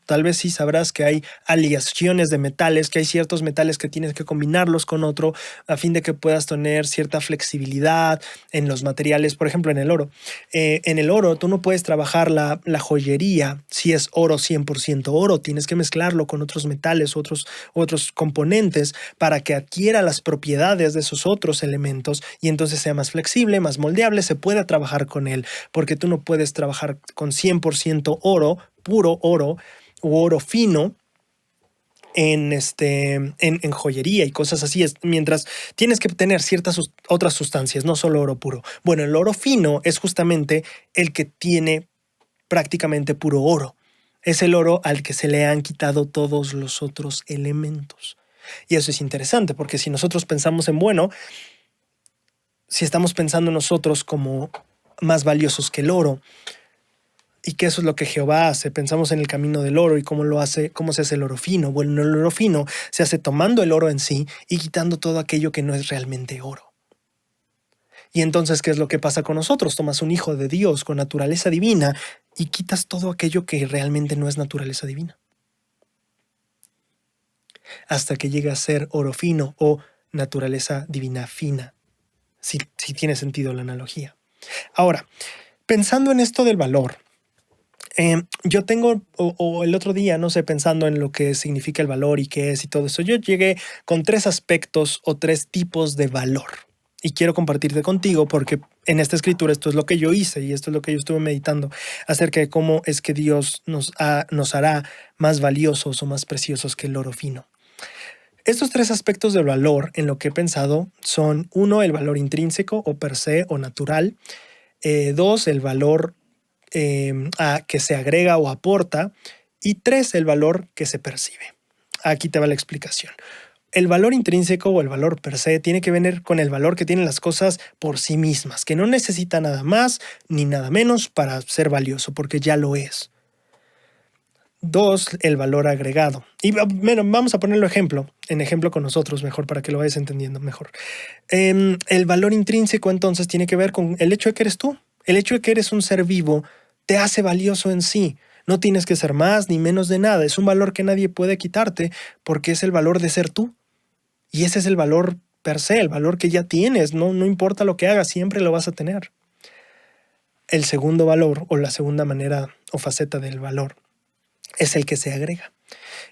tal vez sí sabrás que hay aleaciones de metales, que hay ciertos metales que tienes que combinarlos con otro a fin de que puedas tener cierta flexibilidad en los materiales. Por ejemplo, en el oro. En el oro tú no puedes trabajar la joyería si es oro 100% oro. Tienes que mezclarlo con otros metales, otros componentes para que adquiera las propiedades de esos otros elementos y entonces sea más flexible, más moldeable, se pueda trabajar con él, porque tú no puedes trabajar con 100% oro, puro oro u oro fino en joyería y cosas así, mientras tienes que tener ciertas otras sustancias, no solo oro puro. Bueno, el oro fino es justamente el que tiene prácticamente puro oro. Es el oro al que se le han quitado todos los otros elementos. Y eso es interesante, porque si nosotros pensamos en si estamos pensando nosotros como más valiosos que el oro, y que eso es lo que Jehová hace, pensamos en el camino del oro y cómo se hace el oro fino. Bueno, el oro fino se hace tomando el oro en sí y quitando todo aquello que no es realmente oro. Y entonces, ¿qué es lo que pasa con nosotros? Tomas un hijo de Dios con naturaleza divina y quitas todo aquello que realmente no es naturaleza divina, hasta que llega a ser oro fino o naturaleza divina fina, si tiene sentido la analogía. Ahora, pensando en esto del valor, yo tengo, o el otro día, no sé, pensando en lo que significa el valor y qué es y todo eso, yo llegué con 3 aspectos o 3 tipos de valor. Y quiero compartirte contigo porque en esta escritura esto es lo que yo hice y esto es lo que yo estuve meditando acerca de cómo es que Dios nos hará más valiosos o más preciosos que el oro fino. Estos tres aspectos del valor en lo que he pensado son: uno, el valor intrínseco o per se o natural; dos, el valor que se agrega o aporta; y tres, el valor que se percibe. Aquí te va la explicación. El valor intrínseco o el valor per se tiene que ver con el valor que tienen las cosas por sí mismas, que no necesita nada más ni nada menos para ser valioso, porque ya lo es. Dos, el valor agregado. Y bueno, vamos a ponerlo en ejemplo con nosotros, mejor para que lo vayas entendiendo mejor. El valor intrínseco entonces tiene que ver con el hecho de que eres tú. El hecho de que eres un ser vivo te hace valioso en sí. No tienes que ser más ni menos de nada. Es un valor que nadie puede quitarte porque es el valor de ser tú. Y ese es el valor per se, el valor que ya tienes. No importa lo que hagas, siempre lo vas a tener. El segundo valor, o la segunda manera o faceta del valor, es el que se agrega.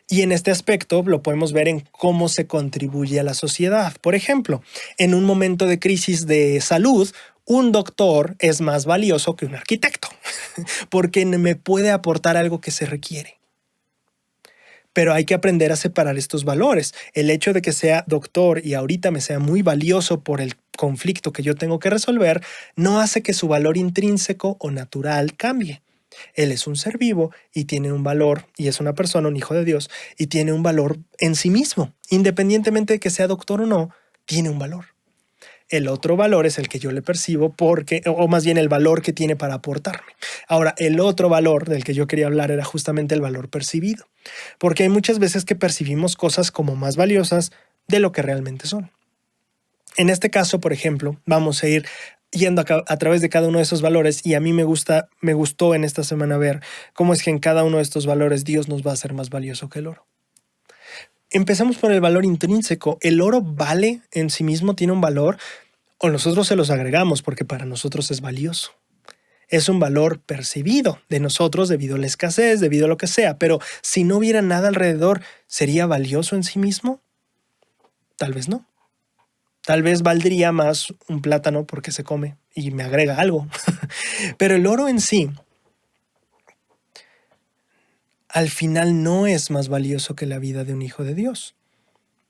Y en este aspecto lo podemos ver en cómo se contribuye a la sociedad. Por ejemplo, en un momento de crisis de salud, un doctor es más valioso que un arquitecto, porque me puede aportar algo que se requiere. Pero hay que aprender a separar estos valores. El hecho de que sea doctor y ahorita me sea muy valioso por el conflicto que yo tengo que resolver, no hace que su valor intrínseco o natural cambie. Él es un ser vivo y tiene un valor, y es una persona, un hijo de Dios, y tiene un valor en sí mismo. Independientemente de que sea doctor o no, tiene un valor. El otro valor es el que yo le percibo o más bien el valor que tiene para aportarme. Ahora, el otro valor del que yo quería hablar era justamente el valor percibido, porque hay muchas veces que percibimos cosas como más valiosas de lo que realmente son. En este caso, por ejemplo, vamos a ir yendo a través de cada uno de esos valores, y a mí me gustó en esta semana ver cómo es que en cada uno de estos valores Dios nos va a hacer más valioso que el oro. Empezamos por el valor intrínseco. ¿El oro vale en sí mismo, tiene un valor, o nosotros se los agregamos porque para nosotros es valioso? Es un valor percibido de nosotros debido a la escasez, debido a lo que sea, pero si no hubiera nada alrededor, ¿sería valioso en sí mismo? Tal vez no. Tal vez valdría más un plátano porque se come y me agrega algo. Pero el oro en sí, al final, no es más valioso que la vida de un hijo de Dios,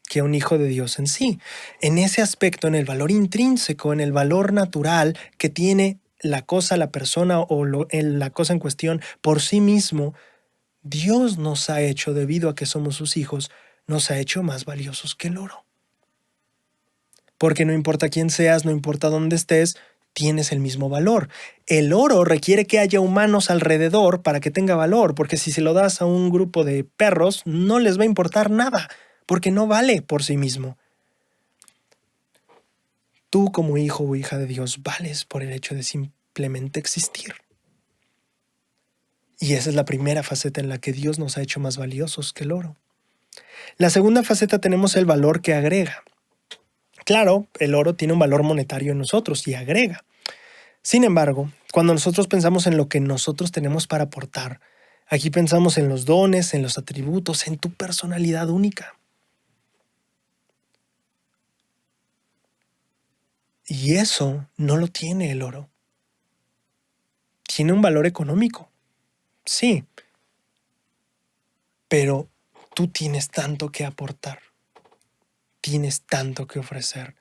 que un hijo de Dios en sí. En ese aspecto, en el valor intrínseco, en el valor natural que tiene la cosa, la persona o la cosa en cuestión por sí mismo, Dios nos ha hecho, debido a que somos sus hijos, nos ha hecho más valiosos que el oro. Porque no importa quién seas, no importa dónde estés, tienes el mismo valor. El oro requiere que haya humanos alrededor para que tenga valor, porque si se lo das a un grupo de perros, no les va a importar nada, porque no vale por sí mismo. Tú, como hijo o hija de Dios, vales por el hecho de simplemente existir. Y esa es la primera faceta en la que Dios nos ha hecho más valiosos que el oro. La segunda faceta tenemos el valor que agrega. Claro, el oro tiene un valor monetario en nosotros y agrega. Sin embargo, cuando nosotros pensamos en lo que nosotros tenemos para aportar, aquí pensamos en los dones, en los atributos, en tu personalidad única. Y eso no lo tiene el oro. Tiene un valor económico, sí, pero tú tienes tanto que aportar, tienes tanto que ofrecer.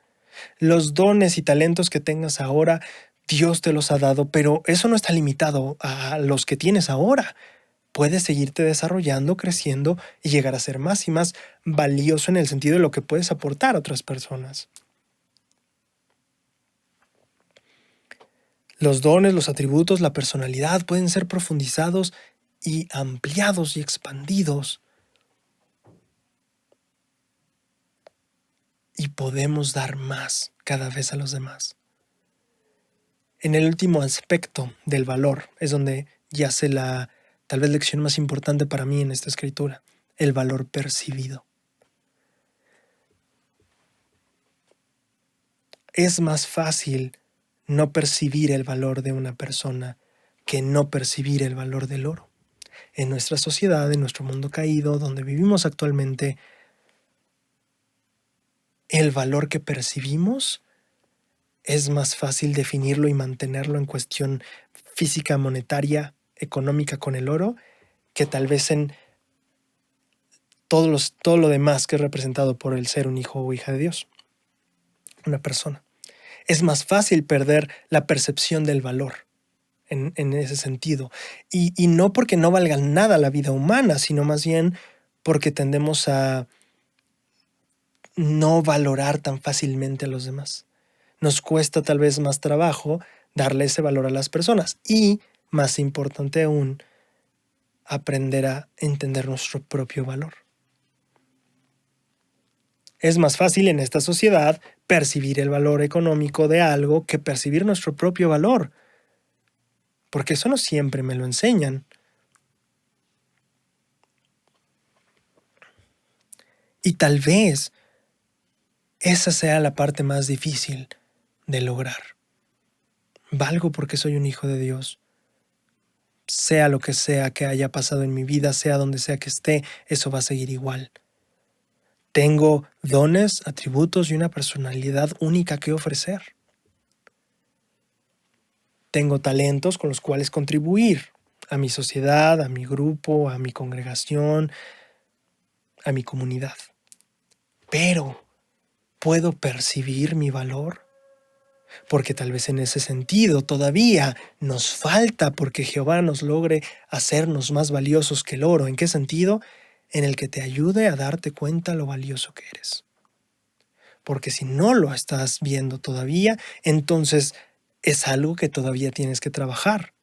Los dones y talentos que tengas ahora, Dios te los ha dado, pero eso no está limitado a los que tienes ahora. Puedes seguirte desarrollando, creciendo y llegar a ser más y más valioso en el sentido de lo que puedes aportar a otras personas. Los dones, los atributos, la personalidad pueden ser profundizados y ampliados y expandidos. Y podemos dar más cada vez a los demás. En el último aspecto del valor es donde yace la tal vez lección más importante para mí en esta escritura, el valor percibido. Es más fácil no percibir el valor de una persona que no percibir el valor del oro. En nuestra sociedad, en nuestro mundo caído, donde vivimos actualmente, el valor que percibimos es más fácil definirlo y mantenerlo en cuestión física, monetaria, económica con el oro, que tal vez en todo lo demás que es representado por el ser un hijo o hija de Dios, una persona. Es más fácil perder la percepción del valor en ese sentido. Y no porque no valga nada la vida humana, sino más bien porque tendemos a no valorar tan fácilmente a los demás. Nos cuesta tal vez más trabajo darle ese valor a las personas y, más importante aún, aprender a entender nuestro propio valor. Es más fácil en esta sociedad percibir el valor económico de algo que percibir nuestro propio valor, porque eso no siempre me lo enseñan. Y tal vez esa sea la parte más difícil de lograr. Valgo porque soy un hijo de Dios. Sea lo que sea que haya pasado en mi vida, sea donde sea que esté, eso va a seguir igual. Tengo dones, atributos y una personalidad única que ofrecer. Tengo talentos con los cuales contribuir a mi sociedad, a mi grupo, a mi congregación, a mi comunidad. Pero, ¿puedo percibir mi valor? Porque tal vez en ese sentido todavía nos falta porque Jehová nos logre hacernos más valiosos que el oro. ¿En qué sentido? En el que te ayude a darte cuenta lo valioso que eres. Porque si no lo estás viendo todavía, entonces es algo que todavía tienes que trabajar.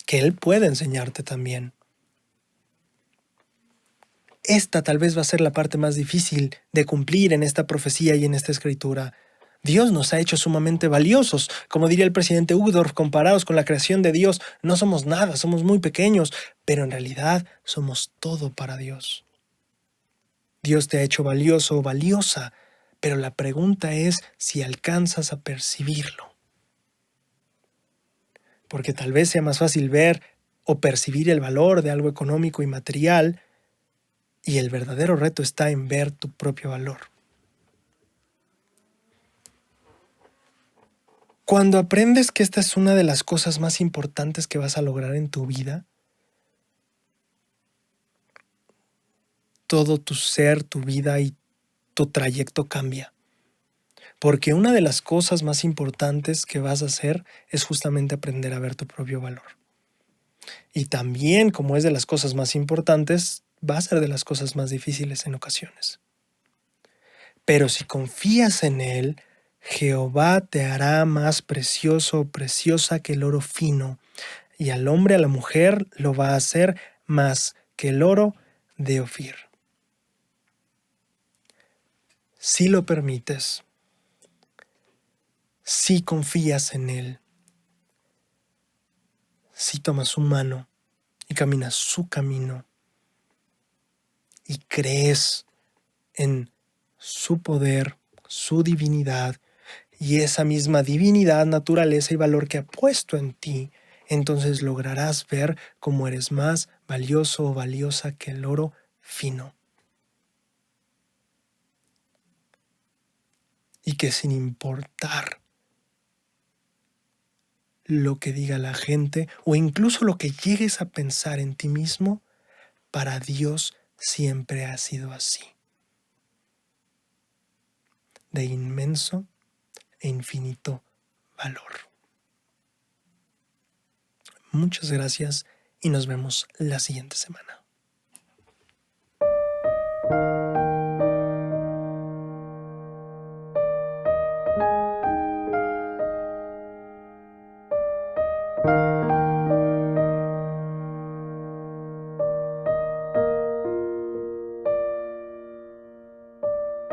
Que Él puede enseñarte también. Esta tal vez va a ser la parte más difícil de cumplir en esta profecía y en esta escritura. Dios nos ha hecho sumamente valiosos. Como diría el presidente Udof, comparados con la creación de Dios, no somos nada, somos muy pequeños, pero en realidad somos todo para Dios. Dios te ha hecho valioso o valiosa, pero la pregunta es si alcanzas a percibirlo. Porque tal vez sea más fácil ver o percibir el valor de algo económico y material, y el verdadero reto está en ver tu propio valor. Cuando aprendes que esta es una de las cosas más importantes que vas a lograr en tu vida, todo tu ser, tu vida y tu trayecto cambia. Porque una de las cosas más importantes que vas a hacer es justamente aprender a ver tu propio valor. Y también, como es de las cosas más importantes, va a ser de las cosas más difíciles en ocasiones. Pero si confías en Él, Jehová te hará más precioso o preciosa que el oro fino, y al hombre, a la mujer, lo va a hacer más que el oro de Ofir. Si lo permites, si confías en Él, si tomas su mano y caminas su camino, y crees en su poder, su divinidad, y esa misma divinidad, naturaleza y valor que ha puesto en ti, entonces lograrás ver cómo eres más valioso o valiosa que el oro fino. Y que sin importar lo que diga la gente o incluso lo que llegues a pensar en ti mismo, para Dios siempre ha sido así. De inmenso e infinito valor. Muchas gracias y nos vemos la siguiente semana.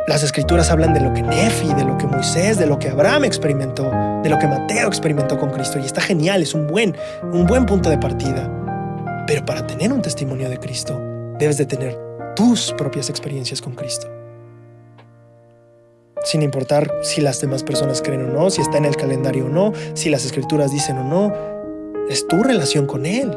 Las escrituras hablan de lo que Nefi, de lo que Moisés, de lo que Abraham experimentó, de lo que Mateo experimentó con Cristo. Y está genial, es un buen punto de partida. Pero para tener un testimonio de Cristo, debes de tener tus propias experiencias con Cristo. Sin importar si las demás personas creen o no, si está en el calendario o no, si las escrituras dicen o no, es tu relación con Él.